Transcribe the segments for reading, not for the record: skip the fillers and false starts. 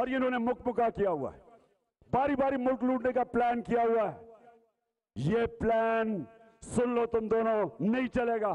اور یہ انہوں نے مکمکا کیا ہوا ہے, باری باری ملک لوٹنے کا پلان کیا ہوا ہے. یہ پلان سن لو تم دونوں, نہیں چلے گا.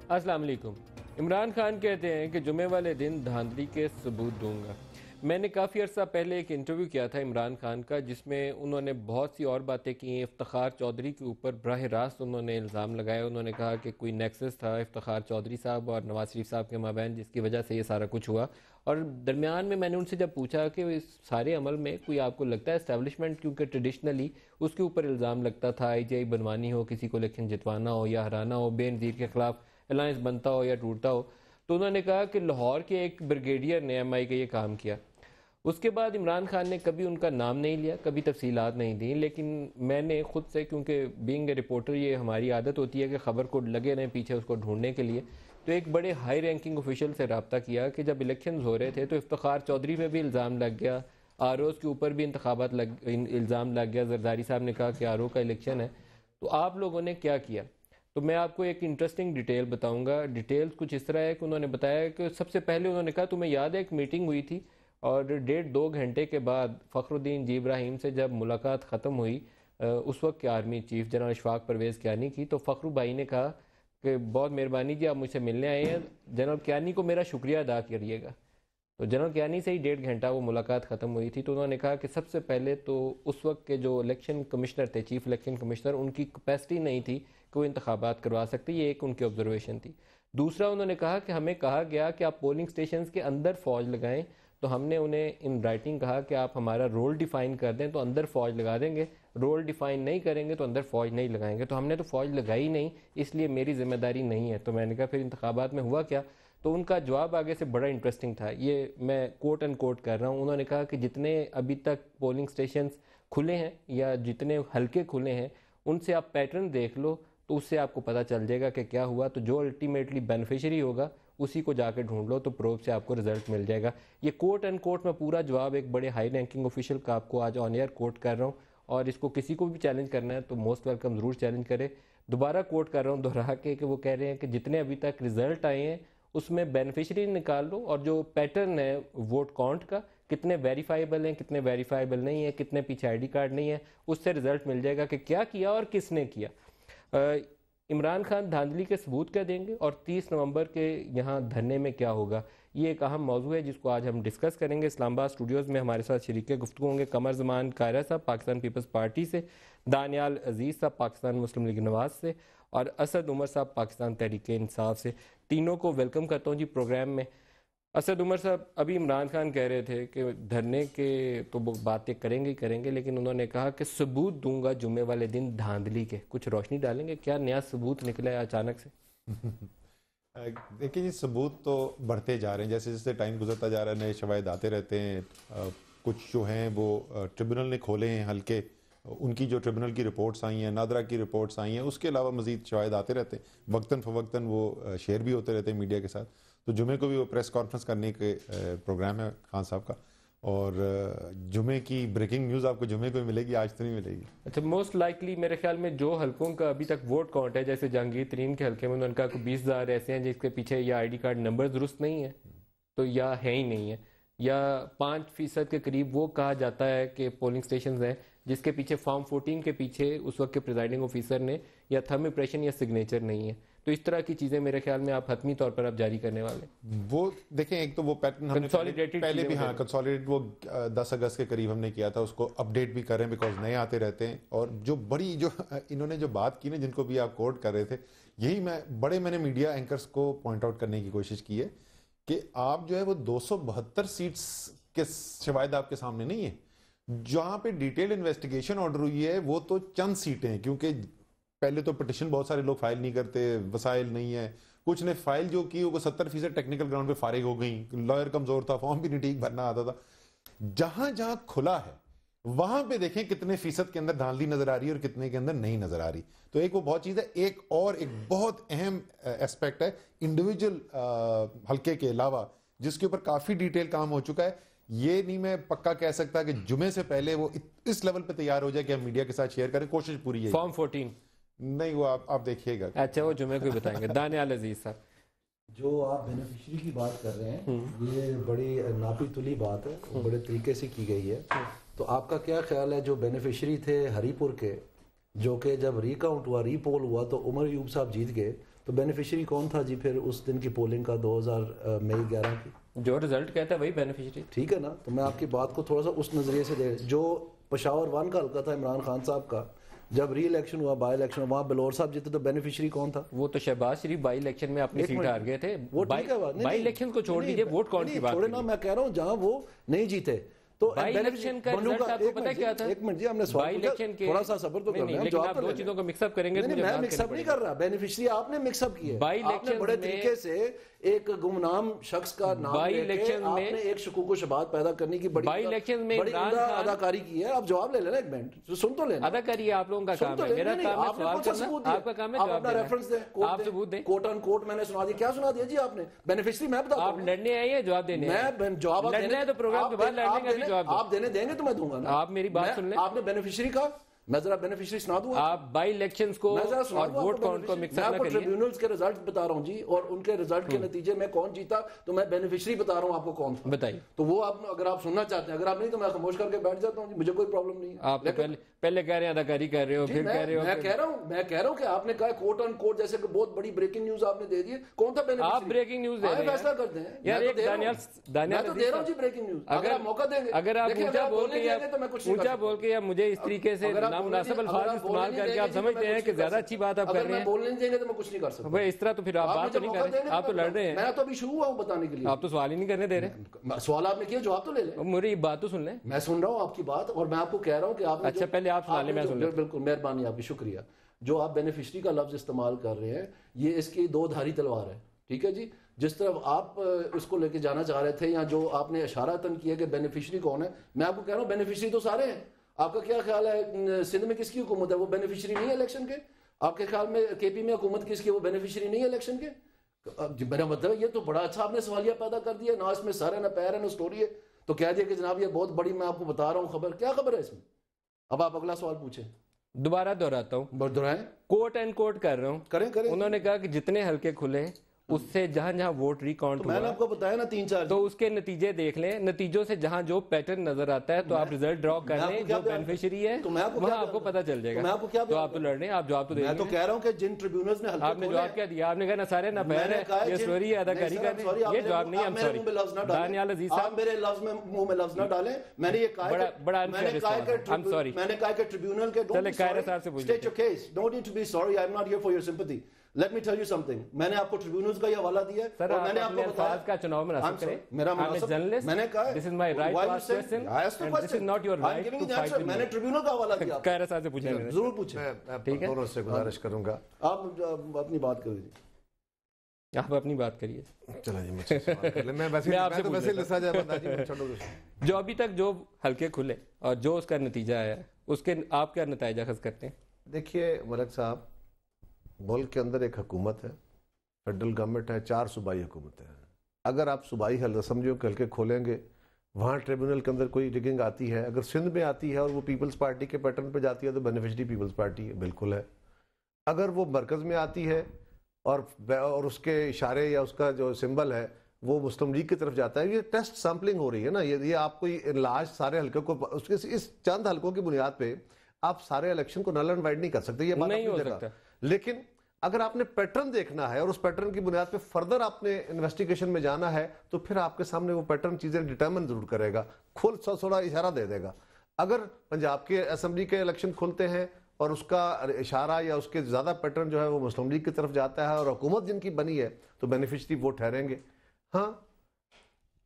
السلام علیکم. عمران خان کہتے ہیں کہ جمعے والے دن دھاندلی کے ثبوت دوں گا. میں نے کافی عرصہ پہلے ایک انٹرویو کیا تھا عمران خان کا, جس میں انہوں نے بہت سی اور باتیں کی ہیں. افتخار چودھری کے اوپر براہ راست انہوں نے الزام لگایا. انہوں نے کہا کہ کوئی نیکسس تھا افتخار چودھری صاحب اور نواز شریف صاحب کے مابین, جس کی وجہ سے یہ سارا کچھ ہوا. اور درمیان میں نے ان سے جب پوچھا کہ اس سارے عمل میں کوئی آپ کو لگتا ہے اسٹیبلشمنٹ, کیونکہ ٹریڈیشنلی اس کے اوپر الزام لگتا تھا آئی جے آئی بنوانی ہو, کسی کو الیکشن جتوانا ہو یا ہرانا ہو, بے نظیر کے خلاف الائنس بنتا ہو یا ٹوٹتا ہو, تو انہوں نے کہا کہ لاہور کے ایک بریگیڈیئر نے ایم آئی کا یہ کام کیا. اس کے بعد عمران خان نے کبھی ان کا نام نہیں لیا, کبھی تفصیلات نہیں دیں, لیکن میں نے خود سے, کیونکہ بینگ اے رپورٹر یہ ہماری عادت ہوتی ہے کہ خبر کو لگے رہیں پیچھے اس کو ڈھونڈنے کے لیے, تو ایک بڑے ہائی رینکنگ آفیشل سے رابطہ کیا کہ جب الیکشنز ہو رہے تھے تو افتخار چودھری پہ بھی الزام لگ گیا, آر اوز کے اوپر بھی الزام لگ گیا. زرداری صاحب نے کہا کہ آر او کا الیکشن ہے. تو آپ لوگوں نے کیا کیا؟ تو میں آپ کو ایک انٹرسٹنگ ڈیٹیل بتاؤں گا. ڈیٹیلز کچھ اس طرح ہے کہ انہوں نے بتایا کہ سب سے پہلے انہوں نے کہا تمہیں یاد ہے ایک میٹنگ ہوئی تھی, اور 1.5-2 گھنٹے کے بعد فخر الدین جی ابراہیم سے جب ملاقات ختم ہوئی اس وقت کے army chief general Ashfaq Pervez Kayani کی, تو فخر بھائی نے کہا کہ بہت مہربانی جی آپ مجھ سے ملنے آئے ہیں, جنرل کیانی کو میرا شکریہ ادا کریے گا. تو جنرل کیانی سے ہی 1.5 گھنٹہ وہ ملاقات ختم ہوئی تھی. تو انہوں نے کہا کہ سب سے پہلے تو اس وقت کے جو الیکشن کمشنر تھے, چیف الیکشن کمشنر, ان کی کیپیسٹی نہیں تھی کہ وہ انتخابات کروا سکتے. یہ ایک ان کی آبزرویشن تھی. دوسرا انہوں نے کہا کہ ہمیں کہا گیا کہ آپ پولنگ سٹیشنز کے اندر فوج لگائیں, تو ہم نے انہیں ان رائٹنگ کہا کہ آپ ہمارا رول ڈیفائن کر دیں تو اندر فوج لگا دیں گے, رول ڈیفائن نہیں کریں گے تو اندر فوج نہیں لگائیں گے. تو ہم نے تو فوج لگائی نہیں, اس لیے میری ذمہ داری نہیں ہے. تو میں نے کہا پھر انتخابات میں ہوا کیا؟ تو ان کا جواب آگے سے بڑا انٹرسٹنگ تھا, یہ میں کوٹ اینڈ کوٹ کر رہا ہوں. انہوں نے کہا کہ جتنے ابھی تک پولنگ سٹیشنز کھلے ہیں یا جتنے حلقے کھلے ہیں ان سے آپ پیٹرن دیکھ لو, تو اس سے آپ کو پتہ چل جائے گا کہ کیا ہوا. تو جو الٹیمیٹلی بینیفیشری ہوگا اسی کو جا کے ڈھونڈ لو, تو پروب سے آپ کو رزلٹ مل جائے گا. یہ کوٹ اینڈ کوٹ میں پورا جواب ایک بڑے ہائی رینکنگ آفیشل کا آپ کو آج آن ایئر کوٹ کر رہا ہوں, اور اس کو کسی کو بھی چیلنج کرنا ہے تو موسٹ ویلکم, ضرور چیلنج کرے. دوبارہ کوٹ کر رہا ہوں دوہرا کے کہ وہ کہہ رہے ہیں کہ جتنے ابھی تک رزلٹ آئے ہیں اس میں بینیفیشری نکال لو, اور جو پیٹرن ہے ووٹ کاؤنٹ کا, کتنے ویریفائیبل ہیں کتنے ویریفائیبل نہیں ہیں, کتنے پیچھے آئی ڈی کارڈ نہیں ہے, اس سے رزلٹ مل جائے گا کہ کیا کیا اور کس نے کیا. عمران خان دھاندلی کے ثبوت کیا دیں گے, اور 30 نومبر کے یہاں دھرنے میں کیا ہوگا, یہ ایک اہم موضوع ہے جس کو آج ہم ڈسکس کریں گے. اسلام آباد اسٹوڈیوز میں ہمارے ساتھ شریک گفتگو ہوں گے قمر زمان قاہرہ صاحب پاکستان پیپلز پارٹی سے, دانیال عزیز صاحب پاکستان مسلم لیگ نواز سے, اور اسد عمر صاحب پاکستان تحریک انصاف سے. تینوں کو ویلکم کرتا ہوں جی پروگرام میں. اسد عمر صاحب, ابھی عمران خان کہہ رہے تھے کہ دھرنے کے تو باتیں کریں گے ہی کریں گے, لیکن انہوں نے کہا کہ ثبوت دوں گا جمعے والے دن دھاندلی کے. کچھ روشنی ڈالیں گے, کیا نیا ثبوت نکلا ہے اچانک سے؟ دیکھیں جی, ثبوت تو بڑھتے جا رہے ہیں جیسے جیسے ٹائم گزرتا جا رہا ہے, نئے شواہد آتے رہتے ہیں. کچھ جو ہیں وہ ٹریبونل نے کھولے ہیں حلقے, ان کی جو ٹریبونل کی رپورٹس آئی ہیں, نادرا کی رپورٹس آئی ہیں, اس کے علاوہ مزید شواہد آتے رہتے ہیں, وقتاً فوقتاً وہ شیئر بھی ہوتے رہتے ہیں میڈیا کے ساتھ. تو جمعے کو بھی وہ پریس کانفرنس کرنے کے پروگرام ہے خان صاحب کا, اور جمعے کی بریکنگ نیوز آپ کو جمعے کو ہی ملے گی, آج تو نہیں ملے گی. اچھا, موسٹ لائکلی میرے خیال میں جو حلقوں کا ابھی تک ووٹ کاؤنٹ ہے, جیسے جہانگیر ترین کے حلقے میں انہوں نے کہا کہ 20,000 ایسے ہیں جس کے پیچھے یا آئی ڈی کارڈ نمبر درست نہیں ہے, تو یا ہے ہی نہیں ہے, یا 5% کے قریب وہ کہا جاتا ہے کہ پولنگ سٹیشنز ہیں جس کے پیچھے فارم 14 کے پیچھے اس وقت کے پریزائڈنگ آفیسر نے یا تھم امپریشن یا سگنیچر نہیں ہے. تو اس طرح کی چیزیں میرے خیال میں آپ حتمی طور پر اب جاری کرنے والے. وہ دیکھیں, ایک تو وہ پیٹرن ہم نے پہلے بھی کنسالیڈیٹ وہ 10 اگست کے قریب ہم نے کیا تھا, اس کو اپڈیٹ بھی کر رہے ہیں بیکاز نئے آتے رہتے ہیں. اور جو بڑی جو انہوں نے جو بات کی نا, جن کو بھی آپ کوٹ کر رہے تھے, یہی میں نے میڈیا اینکرز کو پوائنٹ آؤٹ کرنے کی کوشش کی ہے کہ آپ جو ہے وہ 272 سیٹس کے شواہد آپ کے سامنے نہیں ہیں. جہاں پہ ڈیٹیل انویسٹیگیشن آرڈر ہوئی ہے وہ تو چند سیٹیں ہیں, کیونکہ پہلے تو پٹیشن بہت سارے لوگ فائل نہیں کرتے, وسائل نہیں ہے, کچھ نے فائل جو کی وہ 70% ٹیکنیکل گراؤنڈ پہ فارغ ہو گئیں, لائر کمزور تھا, فارم بھی نہیں ٹھیک بھرنا آتا تھا. جہاں جہاں کھلا ہے وہاں پہ دیکھیں کتنے فیصد کے اندر دھاندلی نظر آ رہی ہے اور کتنے کے اندر نہیں نظر آ رہی. تو ایک وہ بہت چیز ہے. ایک بہت اہم ایسپیکٹ ہے انڈیویجول حلقے کے علاوہ, جس کے اوپر کافی ڈیٹیل کام ہو چکا ہے. یہ نہیں میں پکا کہہ سکتا کہ جمعے سے پہلے وہ اس لیول پہ تیار ہو جائے کہ ہم میڈیا کے ساتھ شیئر کریں, کوشش پوری ہے. فارم 14 نہیں, وہ آپ دیکھیے گا. اچھا, وہ جمعے کو ہی بتائیں گے. دانیال عزیز صاحب, جو آپ بینیفیشری کی بات کر رہے ہیں یہ بڑی ناپی تلی بات ہے، بڑے طریقے سے کی گئی ہے. تو آپ کا کیا خیال ہے جو بینیفیشری تھے ہری پور کے، جو کہ جب ری کاؤنٹ ہوا، ری پول ہوا تو عمر ایوب صاحب جیت گئے، تو بینیفیشری کون تھا جی پھر اس دن کی پولنگ کا 2011 کی؟ جو رزلٹ کہتا ہے وہی بینیفیشری. ٹھیک ہے نا. تو میں آپ کی بات کو تھوڑا سا اس نظریے سے دے، جو پشاور 1 کا حلقہ تھا عمران خان صاحب کا، جب ری الیکشن ہوا، بائی الیکشن، وہاں بلور صاحب جیتے تو بینیفیشری کون تھا؟ وہ تو شہباز شریف بائی الیکشن میں اپنی سیٹ ہار گئے تھے. وہ ٹھیک ہے بات، بائی الیکشن کو چھوڑ دیجیے، ووٹ کاؤنٹ کی بات چھوڑے نا. میں کہہ رہا ہوں جہاں وہ نہیں جیتے تو بائی الیکشن کا رزلٹ آپ کو پتہ کیا تھا؟ ایک منٹ جی، ہم نے بائی الیکشن کے تھوڑا سا صبر تو کرنا ہے. لیکن آپ دو چیزوں کو مکس اپ کریں گے. میں مکس اپ نہیں کر رہا، بینیفیشری آپ نے مکس اپ کی ہے. بائی الیکشن بڑے طریقے سے ایک گمنام شخص کا نام لے کے آپ نے ایک شکوک و شبہات پیدا کرنے کی بڑی اداکاری کی ہے. آپ جواب لے لینا، ایک منٹ سن تو لینا. اداکاری آپ لوگوں کا کام ہے، میرا کام ہے سوال کرنا، آپ کا کام ہے جواب دینا. ریفرنس دیں، آپ ثبوت دیں. کوٹ ان کوٹ میں نے سنا دیا. کیا سنا دیا جی آپ نے؟ بینیفیشری میں بتا، آپ لڑنے آئے ہیں جواب دینے؟ میں جواب لڑنا ہے تو پروگرام کے بعد لڑنے کا بھی جواب آپ دینے دیں گے تو میں دوں گا نا. آپ میری بات سن لیں. آپ نے بینیفیشری کا، میں ذرا بینیفیشری سنا دوں. آپ بائی الیکشنز کو اور ووٹ کاؤنٹ کو مکس اپ نہ کریے. ٹریبیونلز کے رزلٹ بتا رہا ہوں جی، اور ان کے رزلٹ کے نتیجے میں کون جیتا، تو میں بینیفیشری بتا رہا ہوں آپ کو کون تھا. بتائیے. تو وہ آپ اگر آپ سننا چاہتے ہیں، اگر آپ نہیں تو میں خاموش کر کے بیٹھ جاتا ہوں جی، مجھے کوئی پرابلم نہیں ہے. آپ پہلے کہہ رہے ہیں اداکاری کر رہے ہو، پھر کہہ رہے ہو. میں کہہ رہا ہوں کہ آپ نے کہا کوٹ ان کوٹ جیسے کہ بہت بڑی بریکنگ نیوز آپ نے دے دی ہے. کون تھا بینیفیشری؟ آپ بریکنگ نیوز دے رہے ہیں. فیصلہ کرتے ہیں یار. ایک میں تو دے رہا ہوں جی بریکنگ نیوز. اگر آپ موقع دیں گے، اگر آپ اونچا بول کے یا مجھے اس طریقے سے نامناسب الفاظ استعمال کر کے آپ سمجھتے ہیں کہ زیادہ اچھی بات آپ کر رہے ہیں. بولنے نہیں دیں گے تو میں کچھ نہیں کر سکتا. بھائی اس طرح تو پھر آپ بات نہیں کر رہے ہیں، آپ تو لڑ رہے ہیں. میں تو ابھی شروع ہوا ہوں بتانے کے لیے. آپ تو سوال ہی نہیں کرنے دے رہے. سوال آپ نے کیا، جواب تو لے لیں. میری بات تو سن لیں. میں سن رہا ہوں آپ کی بات، اور میں آپ کو کہہ رہا ہوں کہ آپ اچھا پہلے آپ سنا لیں، میں سن لیں. بالکل مہربانی آپ کی، شکریہ. جو آپ بینیفیشری کا لفظ استعمال کر رہے ہیں، یہ اس کی دو دھاری تلوار ہے. ٹھیک ہے جی. جس طرف آپ اس کو لے کے جانا چاہ رہے تھے، یا جو آپ نے اشارتاً کیا کہ بینیفیشری کون ہے، میں آپ کو کہہ رہا ہوں بینیفیشری تو سارے ہیں. آپ کا کیا خیال ہے سندھ میں کس کی حکومت ہے؟ وہ بینیفیشری نہیں ہے الیکشن کے؟ آپ کے خیال میں کے پی میں حکومت کس کی؟ وہ بینیفیشری نہیں ہے الیکشن کے؟ میرا مطلب یہ تو بڑا اچھا آپ نے سوالیہ پیدا کر دیا. نہ اس میں سر ہے، نہ پیر ہے، نہ سٹوری ہے. تو کہہ دیا کہ جناب یہ بہت بڑی، میں آپ کو بتا رہا ہوں خبر. کیا خبر ہے اس میں؟ اب آپ اگلا سوال پوچھیں. دوبارہ دہراتا ہوں، دہرائیں. کوٹ اینڈ کوٹ کر رہا ہوں. کریں. انہوں نے کہا کہ جتنے حلقے کھلے اس سے جہاں جہاں ووٹ ریکاؤنٹ ہوا، میں نے آپ کو بتایا نا 3-4، تو اس کے نتیجے دیکھ لیں. نتیجوں سے جہاں جو پیٹرن نظر آتا ہے تو آپ ریزلٹ ڈرا کر لیں. جو بینیفیشری ہے وہاں آپ کو پتہ چل جائے گا. تو آپ تو لڑ رہے ہیں، آپ جواب تو دیں. میں تو کہہ رہا ہوں کہ جن ٹریبیونلز نے آپ نے جواب کیا دیا؟ آپ نے کہا نہ سارے نہ پیر ہے، یہ سٹوری ہے، اداکاری کر رہے ہیں. یہ جواب نہیں. ہم سوری دانیال عزیز صاحب، آپ میرے لفظ میں منہ میں لفظ نہ ڈالیں. میں نے یہ کہا ہے بڑا میں نے کہا کہ ٹریبیونل کے state your case, don't need to be sorry, I'm not here for your sympathy. Let me tell you something. میں نے آپ کو ٹریبیونلز کا یہ حوالہ دیا ہے، اور میں نے آپ کو بتایا کا چناؤ مناسب کریں. میرا مناسب، میں نے کہا this is my right to ask question and this is not your right to fight with me. میں نے ٹریبیونل کا حوالہ دیا. قاہرہ صاحب سے پوچھیں، ضرور پوچھیں. میں دونوں سے گزارش کروں گا، آپ اپنی بات کر دیجیے. آپ اپنی بات کریے. چلو جی، مجھے سوال کر لیں. میں ویسے لسا جائے بندہ جی، چھوڑو. جو ابھی تک جو حلقے کھلے اور جو اس کا نتیجہ آیا، اس کے آپ کیا نتائج اخذ کرتے ہیں؟ دیکھیے ملک صاحب، ملک کے اندر ایک حکومت ہے، فیڈرل گورنمنٹ ہے، 4 صوبائی حکومتیں ہیں. اگر آپ صوبائی حلقے سمجھو کہ حلقے کھولیں گے، وہاں ٹریبیونل کے اندر کوئی ریگنگ آتی ہے، اگر سندھ میں آتی ہے اور وہ پیپلز پارٹی کے پیٹرن پہ جاتی ہے تو بینیفیشری پیپلز پارٹی ہے، بالکل ہے. اگر وہ مرکز میں آتی ہے اور اس کے اشارے یا اس کا جو سمبل ہے وہ مسلم لیگ کی طرف جاتا ہے، یہ ٹیسٹ سیمپلنگ ہو رہی ہے نا. یہ آپ کو لاج سارے حلقے کو، اس چند حلقوں کی بنیاد پہ آپ سارے الیکشن کو نل اینڈ وائڈ نہیں کر سکتے. یہ بات نہیں ہو سکتا. لیکن اگر آپ نے پیٹرن دیکھنا ہے اور اس پیٹرن کی بنیاد پہ فردر آپ نے انویسٹیگیشن میں جانا ہے تو پھر آپ کے سامنے وہ پیٹرن چیزیں ڈٹرمن ضرور کرے گا، تھوڑا اشارہ دے دے گا. اگر پنجاب کے اسمبلی کے الیکشن کھلتے ہیں اور اس کا اشارہ یا اس کے زیادہ پیٹرن جو ہے وہ مسلم لیگ کی طرف جاتا ہے اور حکومت جن کی بنی ہے تو بینیفیشری وہ ٹھہریں گے. ہاں،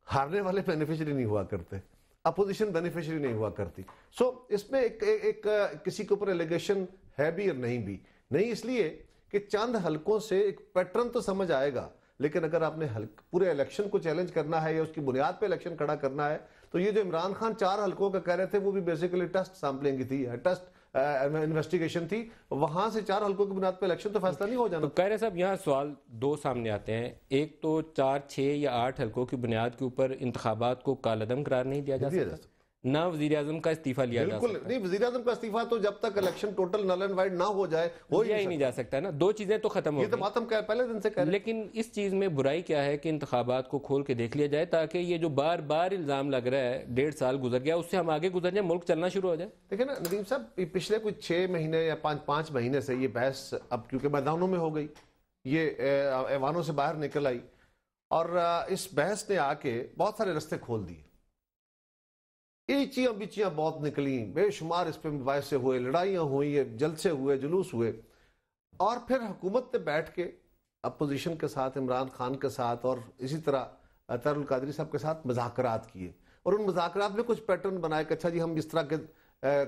ہارنے والے بینیفیشری نہیں ہوا کرتے، اپوزیشن بینیفیشری نہیں ہوا کرتی. سو اس میں ایک کسی کے اوپر ایلیگیشن ہے بھی اور نہیں بھی. نہیں اس لیے کہ چند حلقوں سے ایک پیٹرن تو سمجھ آئے گا، لیکن اگر آپ نے پورے الیکشن کو چیلنج کرنا ہے یا اس کی بنیاد پہ الیکشن کھڑا کرنا ہے تو یہ جو عمران خان 4 حلقوں کا کہہ رہے تھے وہ بھی بیسیکلی ٹیسٹ سیمپلنگ کی تھی، ٹیسٹ انویسٹیگیشن تھی. وہاں سے 4 حلقوں کی بنیاد پہ الیکشن تو فیصلہ نہیں ہو جانا. قاہرہ صاحب یہاں سوال 2 سامنے آتے ہیں. ایک تو 4، 6 یا 8 حلقوں کی بنیاد کے اوپر انتخابات کو کالعدم قرار نہیں دیا جا سکتا. نہ وزیر اعظم کا استعفیٰ لیا جا بالکل سکتا نہیں، وزیر اعظم کا استعفیٰ تو جب تک election total null and void نہ ہو جائے ہو لیا ہی نہیں جا سکتا نا. دو چیزیں تو ختم ہو یہ تو گئی. بات ہم پہلے دن سے کہہ رہے ہیں. لیکن اس چیز میں برائی کیا ہے کہ انتخابات کو کھول کے دیکھ لیا جائے تاکہ یہ جو بار بار الزام لگ رہا ہے 1.5 سال گزر گیا اس سے ہم آگے گزر جائیں، ملک چلنا شروع ہو جائے. دیکھیں نا ندیم صاحب، پچھلے کچھ 6 مہینے یا 5 مہینے سے یہ بحث اب کیونکہ میدانوں میں ہو گئی، یہ ایوانوں سے باہر نکل آئی، اور اس بحث نے آ کے بہت سارے رستے کھول دیے. ایچیاں بچیاں بہت نکلیں، بے شمار اس پہ مباحثے ہوئے، لڑائیاں ہوئی، جلسے ہوئے، جلوس ہوئے، اور پھر حکومت نے بیٹھ کے اپوزیشن کے ساتھ، عمران خان کے ساتھ اور اسی طرح طاہر القادری صاحب کے ساتھ مذاکرات کیے، اور ان مذاکرات میں کچھ پیٹرن بنائے کہ اچھا جی ہم اس طرح کے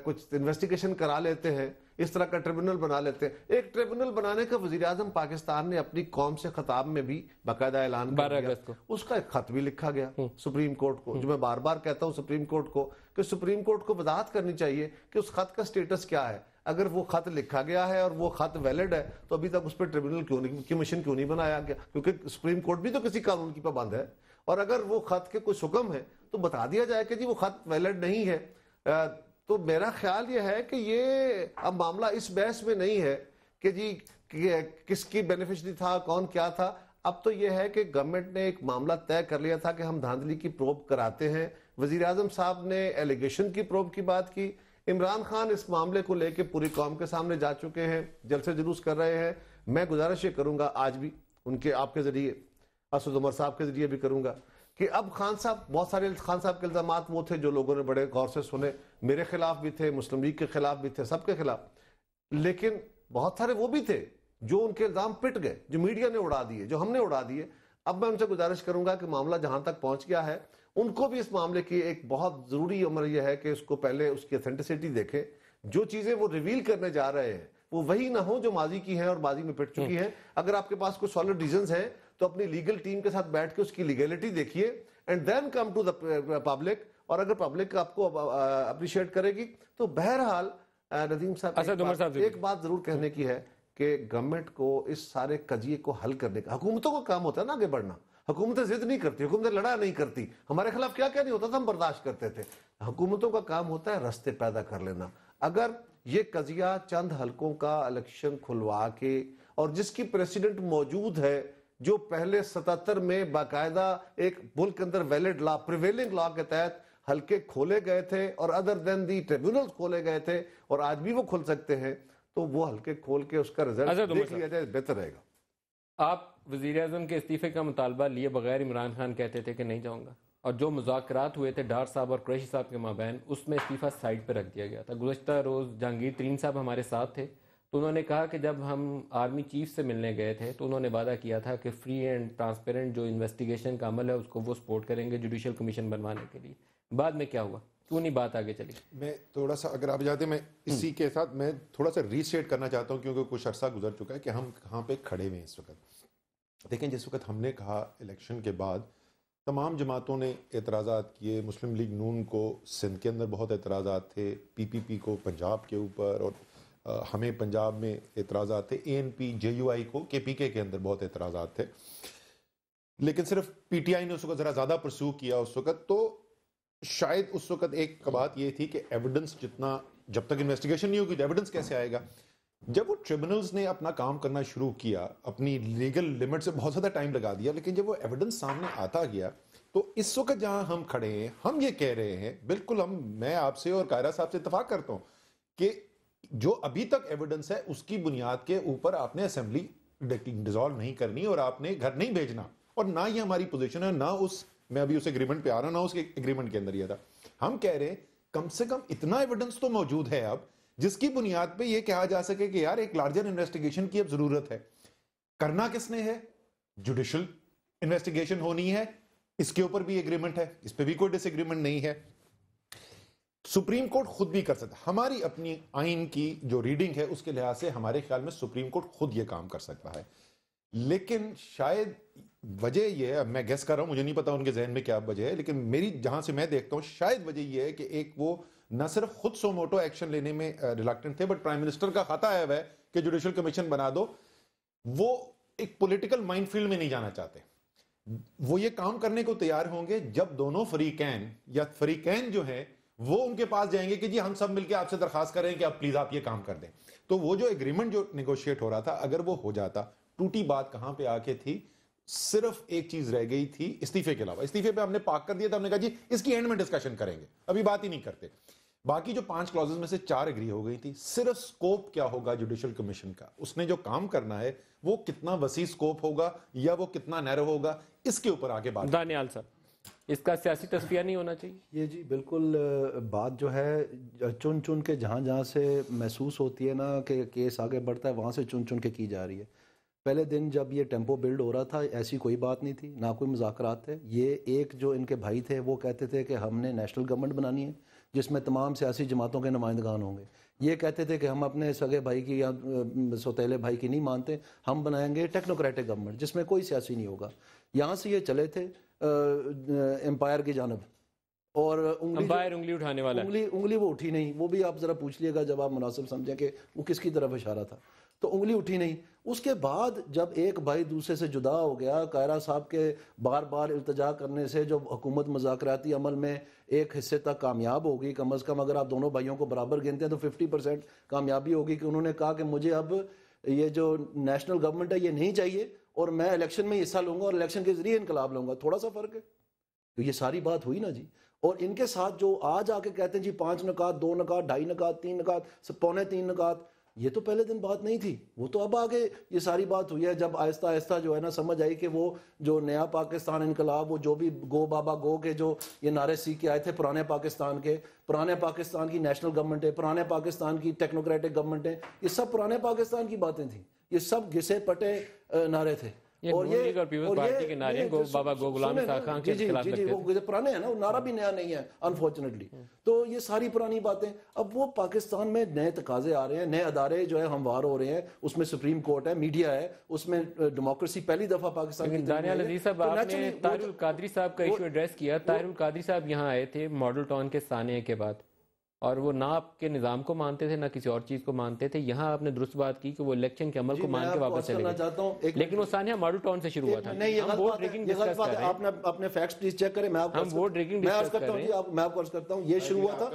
کچھ انویسٹیگیشن کرا لیتے ہیں، اس طرح کا ٹریبونل بنا لیتے ہیں. ایک ٹریبونل بنانے کا وزیر اعظم پاکستان نے اپنی قوم سے خطاب میں بھی باقاعدہ اعلان کر 12 دیا. اگست کو اس کا ایک خط بھی لکھا گیا سپریم کورٹ کو، جو میں بار بار کہتا ہوں سپریم کورٹ کو کہ سپریم کورٹ کو وضاحت کرنی چاہیے کہ اس خط کا سٹیٹس کیا ہے. اگر وہ خط لکھا گیا ہے اور وہ خط ویلڈ ہے تو ابھی تک اس پہ ٹریبونل کمیشن کیوں نہیں بنایا گیا؟ کیونکہ سپریم کورٹ بھی تو کسی قانون کی پابند ہے، اور اگر وہ خط کے کچھ حکم ہے تو بتا دیا جائے کہ جی وہ خط ویلڈ نہیں ہے. تو میرا خیال یہ ہے کہ یہ اب معاملہ اس بحث میں نہیں ہے کہ جی کس کی بینیفیشری تھا، کون کیا تھا. اب تو یہ ہے کہ گورنمنٹ نے ایک معاملہ طے کر لیا تھا کہ ہم دھاندلی کی پروب کراتے ہیں. وزیر اعظم صاحب نے ایلیگیشن کی پروب کی بات کی. عمران خان اس معاملے کو لے کے پوری قوم کے سامنے جا چکے ہیں، جلسے جلوس کر رہے ہیں. میں گزارش یہ کروں گا آج بھی ان کے آپ کے ذریعے، اسد عمر صاحب کے ذریعے بھی کروں گا کہ اب خان صاحب، بہت سارے خان صاحب کے الزامات وہ تھے جو لوگوں نے بڑے غور سے سنے، میرے خلاف بھی تھے، مسلم لیگ کے خلاف بھی تھے، سب کے خلاف، لیکن بہت سارے وہ بھی تھے جو ان کے الزام پٹ گئے، جو میڈیا نے اڑا دیے، جو ہم نے اڑا دیے. اب میں ان سے گزارش کروں گا کہ معاملہ جہاں تک پہنچ گیا ہے ان کو بھی اس معاملے کی ایک بہت ضروری عمر یہ ہے کہ اس کو پہلے اس کی اتھینٹسٹی دیکھیں. جو چیزیں وہ ریویل کرنے جا رہے ہیں وہ وہی نہ ہو جو ماضی کی ہیں اور ماضی میں پٹ چکی ہیں. اگر آپ کے پاس کوئی سالڈ ریزنز ہیں تو اپنی لیگل ٹیم کے ساتھ بیٹھ کے اس کی لیگلٹی دیکھیے and then come to the public. اور اگر پبلک آپ کو اپریشیٹ کرے گی تو بہرحال ندیم صاحب ایک بات ضرور کہنے کی ہے کہ گورنمنٹ کو اس سارے قضیے کو حل کرنے کا، حکومتوں کا کام ہوتا ہے نا آگے بڑھنا. حکومتیں ضد نہیں کرتی، حکومتیں لڑا نہیں کرتی. ہمارے خلاف کیا کیا نہیں ہوتا تھا ہم برداشت کرتے تھے. حکومتوں کا کام ہوتا ہے راستے پیدا کر لینا. اگر یہ قضیہ چند حلقوں کا الیکشن کھلوا کے، اور جس کی پریسیڈنٹ موجود ہے جو پہلے 77 میں باقاعدہ ایک ملک کے اندر ویلڈ لا، پریویلنگ لا کے تحت حلقے کھولے گئے تھے اور ادر دین دی ٹریبونلز کھولے گئے تھے اور آج بھی وہ کھل سکتے ہیں، تو وہ حلقے کھول کے اس کا رزلٹ دیکھ لیا جائے، بہتر رہے گا. آپ وزیر اعظم کے استعفے کا مطالبہ لیے بغیر عمران خان کہتے تھے کہ نہیں جاؤں گا، اور جو مذاکرات ہوئے تھے ڈار صاحب اور قریشی صاحب کے مابین اس میں استعفیٰ سائڈ پہ رکھ دیا گیا تھا. گزشتہ روز جہانگیر ترین صاحب ہمارے ساتھ تھے تو انہوں نے کہا کہ جب ہم آرمی چیف سے ملنے گئے تھے تو انہوں نے وعدہ کیا تھا کہ فری اینڈ ٹرانسپیرنٹ جو انویسٹیگیشن کا عمل ہے اس کو وہ سپورٹ کریں گے جوڈیشل کمیشن بنوانے کے لیے. بعد میں کیا ہوا؟ کیوں نہیں بات آگے چلی؟ میں تھوڑا سا اگر آپ جاتے میں اسی کے ساتھ میں تھوڑا سا ریسٹیٹ کرنا چاہتا ہوں کیونکہ کچھ عرصہ گزر چکا ہے کہ ہم کہاں پہ کھڑے ہوئے ہیں اس وقت. دیکھیں جس وقت ہم نے کہا الیکشن کے بعد تمام جماعتوں نے اعتراضات کیے. مسلم لیگ نون کو سندھ کے اندر بہت اعتراضات تھے، پی پی پی کو پنجاب کے اوپر، اور ہمیں پنجاب میں اعتراضات تھے، اے این پی جے یو آئی کو کے پی کے اندر بہت اعتراضات تھے. لیکن صرف پی ٹی آئی نے اس وقت ذرا زیادہ پرسو کیا اس وقت. تو شاید اس وقت ایک بات یہ تھی کہ ایویڈنس جتنا، جب تک انویسٹیگیشن نہیں ہوگی تو ایویڈنس کیسے آئے گا. جب وہ ٹریبونلز نے اپنا کام کرنا شروع کیا، اپنی لیگل لمٹ سے بہت زیادہ ٹائم لگا دیا، لیکن جب وہ ایویڈنس سامنے آتا گیا تو اس وقت جہاں ہم کھڑے ہیں ہم یہ کہہ رہے ہیں، بالکل میں آپ سے اور قائرہ صاحب سے اتفاق کرتا ہوں کہ جو ابھی تک ایویڈنس ہے اس کی بنیاد کے اوپر آپ نے اسمبلی ڈیزالو نہیں کرنی اور آپ نے گھر نہیں بھیجنا. اور نہ یہ ہماری پوزیشن ہے، نہ میں ابھی اس ایگریمنٹ پہ آ رہا ہوں، نہ اس کے ایگریمنٹ کے اندر یہ تھا. ہم کہہ رہے ہیں کم سے کم اتنا ایویڈنس تو موجود ہے اب جس کی بنیاد پہ یہ کہا جا سکے کہ یار ایک لارجر انویسٹیگیشن کی اب ضرورت ہے. کرنا کس نے ہے؟ جوڈیشل انویسٹیگیشن ہونی ہے. اس کے اوپر بھی ایگریمنٹ ہے، اس پہ بھی کوئی ڈس ایگریمنٹ نہیں ہے. سپریم کورٹ خود بھی کر سکتا. ہماری اپنی آئین کی جو ریڈنگ ہے اس کے لحاظ سے ہمارے خیال میں سپریم کورٹ خود یہ کام کر سکتا ہے. لیکن شاید وجہ یہ ہے، میں گیس کر رہا ہوں، مجھے نہیں پتا ان کے ذہن میں کیا وجہ ہے، لیکن میری جہاں سے میں دیکھتا ہوں شاید وجہ یہ ہے کہ ایک وہ نہ صرف خود سو موٹو ایکشن لینے میں ریلکٹنٹ تھے، بٹ پرائم منسٹر کا خط آیا ہوا ہے کہ جوڈیشل کمیشن بنا دو. وہ ایک پولیٹیکل مائنڈ فیلڈ میں نہیں جانا چاہتے. وہ یہ کام کرنے کو تیار ہوں گے جب دونوں فریقین یا فریقین جو ہیں وہ ان کے پاس جائیں گے کہ جی ہم سب مل کے آپ سے درخواست کر رہے ہیں کہ آپ پلیز آپ یہ کام کر دیں. تو وہ جو ایگریمنٹ جو نیگوشیٹ ہو رہا تھا, اگر وہ ہو جاتا, ٹوٹی بات کہاں پہ آ کے تھی, صرف ایک چیز رہ گئی تھی استعفے کے علاوہ. استعفے پہ ہم نے پاک کر دیا تھا, ہم نے کہا جی اس کی اینڈ میں ڈسکشن کریں گے, ابھی بات ہی نہیں کرتے. باقی جو 5 کلازز میں سے 4 ایگری ہو گئی تھی. صرف سکوپ کیا ہوگا جوڈیشل کمیشن کا, اس نے جو کام کرنا ہے وہ کتنا وسیع سکوپ ہوگا یا وہ کتنا نیرو ہوگا, اس کے اوپر آگے بات. دانیال صاحب, اس کا سیاسی تصفیہ نہیں ہونا چاہیے؟ یہ جی بالکل بات جو ہے چن چن کے جہاں سے محسوس ہوتی ہے نا کہ کیس آگے بڑھتا ہے, وہاں سے چن چن کے کی جا رہی ہے. پہلے دن جب یہ ٹیمپو بلڈ ہو رہا تھا ایسی کوئی بات نہیں تھی, نہ کوئی مذاکرات تھے. یہ ایک جو ان کے بھائی تھے وہ کہتے تھے کہ ہم نے نیشنل گورنمنٹ بنانی ہے جس میں تمام سیاسی جماعتوں کے نمائندگان ہوں گے. یہ کہتے تھے کہ ہم اپنے سگے بھائی کی یا سوتیلے بھائی کی نہیں مانتے, ہم بنائیں گے ٹیکنوکریٹک گورنمنٹ جس میں کوئی سیاسی نہیں ہوگا. یہاں سے یہ چلے تھے امپائر کی جانب, اور انگلی اٹھانے والا انگلی وہ اٹھی نہیں. وہ بھی آپ ذرا پوچھ لیے گا جب آپ مناسب سمجھیں کہ وہ کس کی طرف اشارہ تھا, تو انگلی اٹھی نہیں. اس کے بعد جب ایک بھائی دوسرے سے جدا ہو گیا, قاہرہ صاحب کے بار بار التجا کرنے سے جو حکومت مذاکراتی عمل میں ایک حصے تک کامیاب ہوگی, کم از کم اگر آپ دونوں بھائیوں کو برابر گنتے ہیں تو 50% کامیابی ہوگی, کہ انہوں نے کہا کہ مجھے اب یہ جو نیشنل گورنمنٹ ہے یہ نہیں چاہیے اور میں الیکشن میں حصہ لوں گا اور الیکشن کے ذریعے انقلاب لوں گا. تھوڑا سا فرق ہے. تو یہ ساری بات ہوئی نا جی. اور ان کے ساتھ جو آج آ کے کہتے ہیں جی 5 نکات, 2 نکات, 2.5 نکات, 3 نکات, 3.25 نکات, یہ تو پہلے دن بات نہیں تھی. وہ تو اب آگے یہ ساری بات ہوئی ہے جب آہستہ آہستہ جو ہے نا سمجھ آئی کہ وہ جو نیا پاکستان انقلاب, وہ جو بھی گو بابا گو کے جو یہ نعرے سیکھ کے آئے تھے پرانے پاکستان کے, پرانے پاکستان کی نیشنل گورنمنٹ ہے, پرانے پاکستان کی ٹیکنوکریٹک گورنمنٹ ہے, یہ سب پرانے پاکستان کی باتیں تھیں. یہ سب گھسے پٹے نعرے تھے. اور یہ پارٹی کے نعرے گو بابا گو غلام اسحاق خان کے خلاف جی وہ پرانے ہیں نا, نعرہ بھی نیا نہیں ہے انفارچونیٹلی. تو یہ ساری پرانی باتیں, اب وہ پاکستان میں نئے تقاضے آ رہے ہیں, نئے ادارے جو ہے ہموار ہو رہے ہیں, اس میں سپریم کورٹ ہے, میڈیا ہے, اس میں ڈیموکریسی پہلی دفعہ پاکستان کی. دانیال عزیز صاحب, آپ نے طاہر القادری صاحب کا ایشو ایڈریس کیا. طاہر القادری صاحب یہاں آئے تھے ماڈل ٹاؤن کے سانحے کے بعد, اور وہ نہ آپ کے نظام کو مانتے تھے نہ کسی اور چیز کو مانتے تھے. یہاں آپ نے درست بات کی کہ وہ الیکشن کے عمل کو مان کے واپس چلے گئے, لیکن وہ سانحہ ماڈل ٹاؤن سے شروع ہوا تھا. ہم ووٹ ریگنگ ڈسکس کر رہے ہیں, آپ اپنے فیکٹس پلیز چیک کریں. میں ہم ووٹ ریگنگ ڈسکس کر رہے ہیں. میں آپ کو عرض کرتا ہوں یہ شروع ہوا تھا,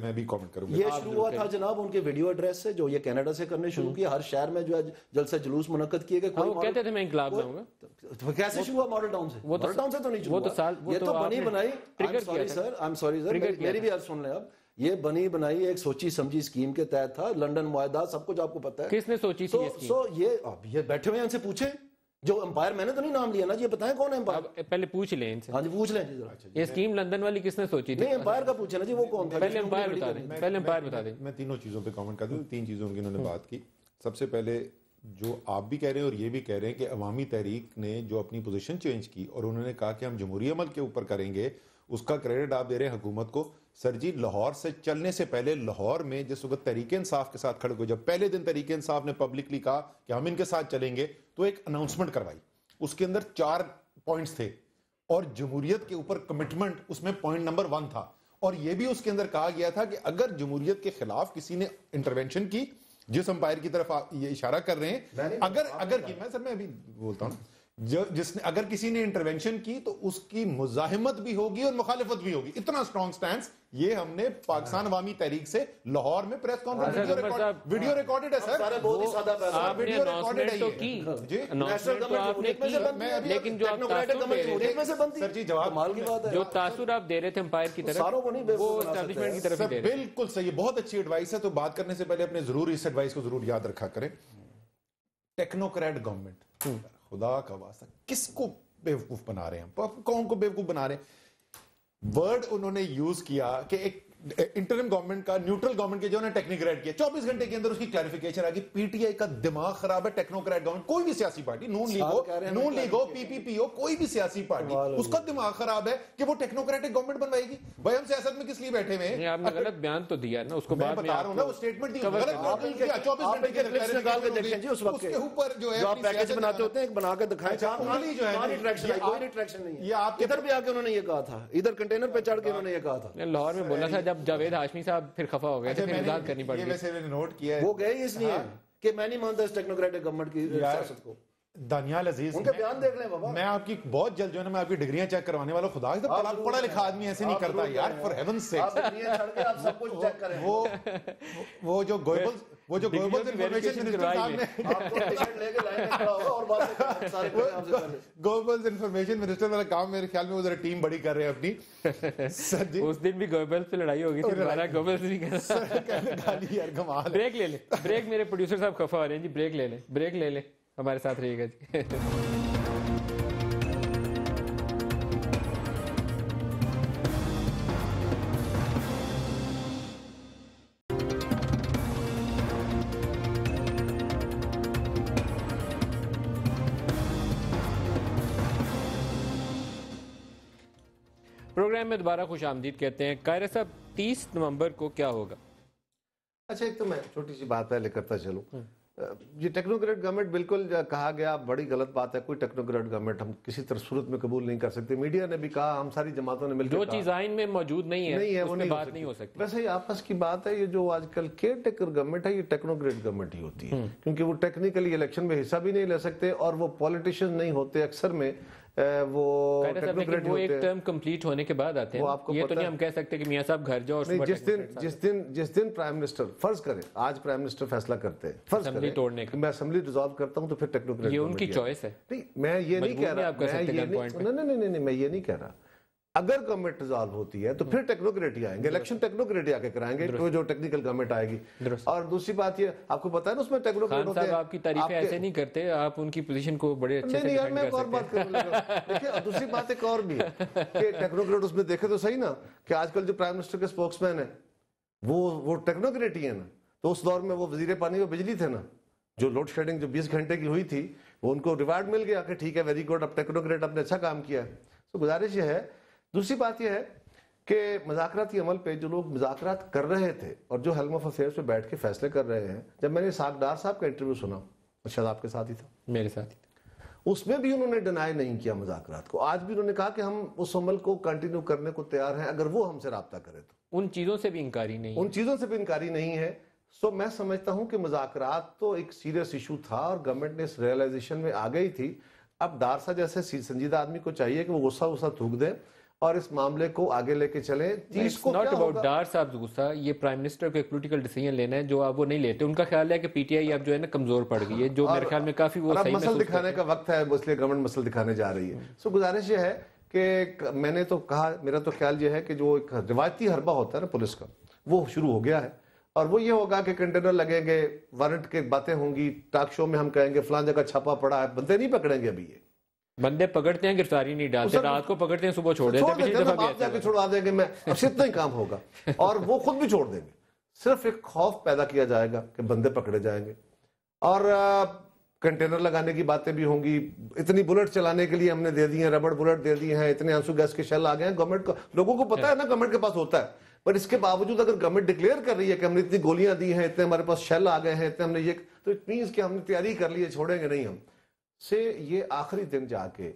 میں بھی کامنٹ کروں گا. یہ شروع ہوا تھا جناب ان کے ویڈیو ایڈریس سے جو یہ کینیڈا سے کرنے شروع کیا. ہر شہر میں جو ہے جلسے جلوس منعقد کیے گئے. وہ کہتے تھے میں انقلاب لاؤں گا. کیسے شروع ہوا ماڈل ٹاؤن سے؟ ماڈل ٹاؤن سے تو نہیں شروع ہوا, یہ تو بنی بنائی. میری بھی عرض سن لیں. اب یہ بنی بنائی ایک سوچی سمجھی اسکیم کے تحت تھا. لنڈن معاہدہ سب کچھ آپ کو پتا ہے. کس نے سوچی تھی یہ بیٹھے ہوئے ہیں, ان سے پوچھیں. جو امپائر, میں نے تو نہیں نام لیا نا جی, یہ بتائیں کون ہے امپائر. پہلے پوچھ لیں ان سے. ہاں جی پوچھ لیں جی ذرا. یہ اسکیم لندن والی کس نے سوچی تھی؟ نہیں امپائر کا پوچھیں نا جی, وہ کون تھا. پہلے امپائر بتا دیں, پہلے امپائر بتا دیں. میں تینوں چیزوں پہ کامنٹ کرتا ہوں. 3 چیزوں کی انہوں نے بات کی. سب سے پہلے جو آپ بھی کہہ رہے ہیں اور یہ بھی کہہ رہے ہیں کہ عوامی تحریک نے جو اپنی پوزیشن چینج کی اور انہوں نے کہا کہ ہم جمہوری عمل کے اوپر کریں گے, اس کا کریڈٹ آپ دے رہے ہیں حکومت کو. سر جی لاہور سے چلنے سے پہلے لاہور میں جس وقت تحریک انصاف کے ساتھ کھڑے ہوئے, جب پہلے دن تحریک انصاف نے پبلکلی کہا کہ ہم ان کے ساتھ چلیں گے, تو ایک اناؤنسمنٹ کروائی. اس کے اندر 4 پوائنٹس تھے اور جمہوریت کے اوپر کمٹمنٹ اس میں پوائنٹ نمبر 1 تھا. اور یہ بھی اس کے اندر کہا گیا تھا کہ اگر جمہوریت کے خلاف کسی نے انٹرونشن کی, جس امپائر کی طرف یہ اشارہ کر رہے ہیں, اگر کی میں ابھی بولتا ہوں, جس نے اگر کسی نے انٹرونشن کی تو اس کی مزاحمت بھی ہوگی اور مخالفت بھی ہوگی. اتنا سٹرونگ سٹینس یہ ہم نے پاکستان عوامی تحریک سے لاہور میں پریس کانفرنس ویڈیو ریکارڈڈ ہے سر. آپ نے اناؤنسمنٹ تو کی, اناؤنسمنٹ تو آپ نے کی, لیکن جو جو تاثر آپ دے رہے تھے امپائر کی طرف, وہ اسٹیبلشمنٹ کی طرف دے رہے ہیں. بالکل صحیح, بہت اچھی ایڈوائس ہے. تو بات کرنے سے پہلے اپنے ضرور اس ایڈوائس کو ضرور یاد رکھا کریں. ٹیکنوکریٹ گورنمنٹ, خدا کا واسطہ کس کو بیوقوف بنا رہے ہیں, کون کو بیوقوف بنا رہے ہیں. ورڈ انہوں نے یوز کیا کہ ایک انٹرم گورنمنٹ کا, نیوٹرل گورنمنٹ کے جو نے ٹیکنوکریٹ کیا, 24 گھنٹے کے اندر اس کی کلیریفیکیشن آ گئی. پی ٹی آئی کا دماغ خراب ہے. ٹیکنوکریٹ گورنمنٹ, کوئی بھی سیاسی پارٹی, نون لیگ ہو, پی پی پی ہو, کوئی بھی سیاسی پارٹی, اس کا دماغ خراب ہے کہ وہ ٹیکنوکریٹک گورنمنٹ بنوائے گی. بھائی ہم سیاست میں کس لیے بیٹھے ہوئے ہیں؟ آپ نے غلط بیان تو دیا نا, اس کو بعد میں بتا رہا ہوں نا, وہ اسٹیٹمنٹ دی غلط. 24 گھنٹے کے کلپس نکال کے دیکھیں جی, اس وقت کے اوپر جو ہے آپ پیکیج بناتے ہوتے ہیں, بنا کے دکھائیں. کوئی ریٹریکشن نہیں ہے. یہ آپ ادھر بھی آ کے انہوں نے یہ کہا تھا, ادھر کنٹینر پہ چڑھ کے انہوں نے یہ کہا تھا. لاہور میں بولا تھا جب جاوید ہاشمی صاحب پھر خفا ہو گئے تھے, پھر وضاحت کرنی پڑ گئی. ویسے میں نے نوٹ کیا ہے وہ گئے اس لیے کہ میں نہیں مانتا اس ٹیکنوکریٹک گورنمنٹ کی سیاست کو. دانیال عزیز ان کے بیان دیکھ لیں بابا. میں آپ کی بہت جلد جو ہے نا میں آپ کی ڈگریاں چیک کروانے والا خدا سے پڑھا لکھا آدمی ایسے نہیں کرتا یار فار ہیونز سیک. آپ ڈگریاں چھڑ کے آپ سب کچھ چیک کریں. وہ جو گوئبلز انفارمیشن منسٹر صاحب نے آپ کو ٹکٹ لے کے لائن میں کھڑا ہوگا اور باتیں کریں سارے کام سے پہلے. گوئبلز انفارمیشن منسٹر والا کام میرے خیال میں وہ ذرا ٹیم بڑی کر رہے ہیں اپنی. اس دن بھی گوئبلز پہ لڑائی ہوگی تھی, دوبارہ گوئبلز بھی یار کمال. بریک لے لیں, بریک, میرے پروڈیوسر صاحب خفا ہو رہے ہیں جی, بریک لے لیں, بریک لے لیں, ہمارے ساتھ رہیے گا جی. پروگرام میں دوبارہ خوش آمدید کہتے ہیں. قاہرہ صاحب 30 نومبر کو کیا ہوگا؟ اچھا ایک تو میں چھوٹی سی بات پہلے کرتا چلوں. یہ ٹیکنوکریٹ گورنمنٹ بالکل کہا گیا بڑی غلط بات ہے. کوئی ٹیکنوکریٹ گورنمنٹ ہم کسی طرح صورت میں قبول نہیں کر سکتے. میڈیا نے بھی کہا, ہم ساری جماعتوں نے مل کے جو چیز آئین میں موجود نہیں ہے وہ بات نہیں ہو سکتی. ویسے یہ آپس کی بات ہے. یہ جو آج کل کیئر ٹیکر گورنمنٹ ہے یہ ٹیکنوکریٹ گورنمنٹ ہی ہوتی ہے, کیونکہ وہ ٹیکنیکلی الیکشن میں حصہ بھی نہیں لے سکتے اور وہ پولیٹیشین نہیں ہوتے اکثر میں. وہ ایک ٹرم کمپلیٹ ہونے کے بعد آتے ہیں. یہ تو نہیں ہم کہہ سکتے کہ میاں صاحب گھر جاؤ. جس دن پرائم منسٹر فرض کرے, آج پرائم منسٹر فیصلہ کرتے ہیں فرض اسمبلی توڑنے کا, میں اسمبلی ڈیزالو کرتا ہوں تو پھر ٹیکنوکریٹ, یہ ان کی چوائس ہے. نہیں میں یہ نہیں کہہ رہا, نہیں میں یہ نہیں کہہ رہا. اگر گورنمنٹ ڈیزالو ہوتی ہے تو پھر ٹیکنوکریٹ ہی آئیں گے, الیکشن ٹیکنوکریٹ ہی آ کے کرائیں گے جو ٹیکنیکل گورنمنٹ آئے گی. اور دوسری بات یہ آپ کو پتا ہے نا اس میں ٹیکنوکریٹ ہوتے ہیں. آپ کی تعریفیں ایسے نہیں کرتے, آپ ان کی پوزیشن کو بڑے اچھے سے ڈیفینڈ کر سکتے ہیں. دیکھیں دوسری بات ایک اور بھی ہے کہ ٹیکنوکریٹ اس میں دیکھے تو صحیح نا کہ آج کل جو پرائم منسٹر کے اسپوکس مین ہیں وہ ٹیکنوکریٹ ہی ہے نا. تو اس دور میں وہ وزیر پانی و بجلی تھے نا, جو لوڈ شیڈنگ جو 20 گھنٹے کی ہوئی تھی وہ ان کو ریوارڈ مل گیا کہ ٹھیک ہے ویری گڈ, اب ٹیکنوکریٹ اپنے اچھا کام کیا ہے. تو گزارش یہ ہے. دوسری بات یہ ہے کہ مذاکراتی عمل پہ جو لوگ مذاکرات کر رہے تھے اور جو ہیلم آف افیئرس پہ بیٹھ کے فیصلے کر رہے ہیں, جب میں نے اسحاق ڈار صاحب کا انٹرویو سنا, شاید آپ کے ساتھ ہی تھا, میرے ساتھ ہی تھا, اس میں بھی انہوں نے ڈینائی نہیں کیا مذاکرات کو. آج بھی انہوں نے کہا کہ ہم اس عمل کو کنٹینیو کرنے کو تیار ہیں اگر وہ ہم سے رابطہ کرے تو. ان چیزوں سے بھی انکاری نہیں, ان چیزوں سے بھی انکاری نہیں ہے. سو میں سمجھتا ہوں کہ مذاکرات تو ایک سیریس ایشو تھا اور گورنمنٹ نے اس ریئلائزیشن میں آ گئی تھی. اب ڈار صاحب جیسے سنجیدہ آدمی کو چاہیے کہ وہ غصہ تھوک دے اور اس معاملے کو آگے لے کے چلیں. ناٹ اباؤٹ ڈار صاحب غصہ, یہ پرائم منسٹر کو ایک پولیٹیکل ڈیسیژن لینا ہے جو آپ وہ نہیں لیتے. ان کا خیال ہے کہ پی ٹی آئی اب جو ہے نا کمزور پڑ گئی ہے, جو میرے خیال میں کافی وہ صحیح مسئلہ دکھانے کا وقت ہے, اس لیے گورنمنٹ مسئلہ دکھانے جا رہی ہے. سو گزارش یہ ہے کہ میں نے تو کہا, میرا تو خیال یہ ہے کہ جو ایک روایتی حربہ ہوتا ہے نا پولیس کا, وہ شروع ہو گیا ہے. اور وہ یہ ہوگا کہ کنٹینر لگیں گے, وارنٹ کے باتیں ہوں گی, ٹاک شو میں ہم کہیں گے فلان جگہ چھاپا پڑا ہے. بندے نہیں پکڑیں گے ابھی, یہ بندے پکڑتے ہیں گرفتاری نہیں ڈالتے, رات کو پکڑتے ہیں صبح چھوڑ دیتے ہیں. آپ جا کے چھوڑوا دیں گے, میں بس اتنا ہی کام ہوگا اور وہ خود بھی چھوڑ دیں گے. صرف ایک خوف پیدا کیا جائے گا کہ بندے پکڑے جائیں گے. اور کنٹینر لگانے کی باتیں بھی ہوں گی, اتنی بلٹ چلانے کے لیے ہم نے دے دی ہیں, ربڑ بلٹ دے دی ہیں, اتنے آنسو گیس کے شیل آ گئے ہیں. گورنمنٹ کو, لوگوں کو پتا ہے نا گورنمنٹ کے پاس ہوتا ہے, پر اس کے باوجود اگر گورنمنٹ ڈکلیئر کر رہی ہے کہ ہم نے اتنی گولیاں دی ہیں, اتنے ہمارے پاس شیل آ گئے ہیں, اتنے ہم نے یہ, تو اٹ مینس کہ ہم نے تیاری کر لی ہے, چھوڑیں گے نہیں ہم سے. یہ آخری دن جا کے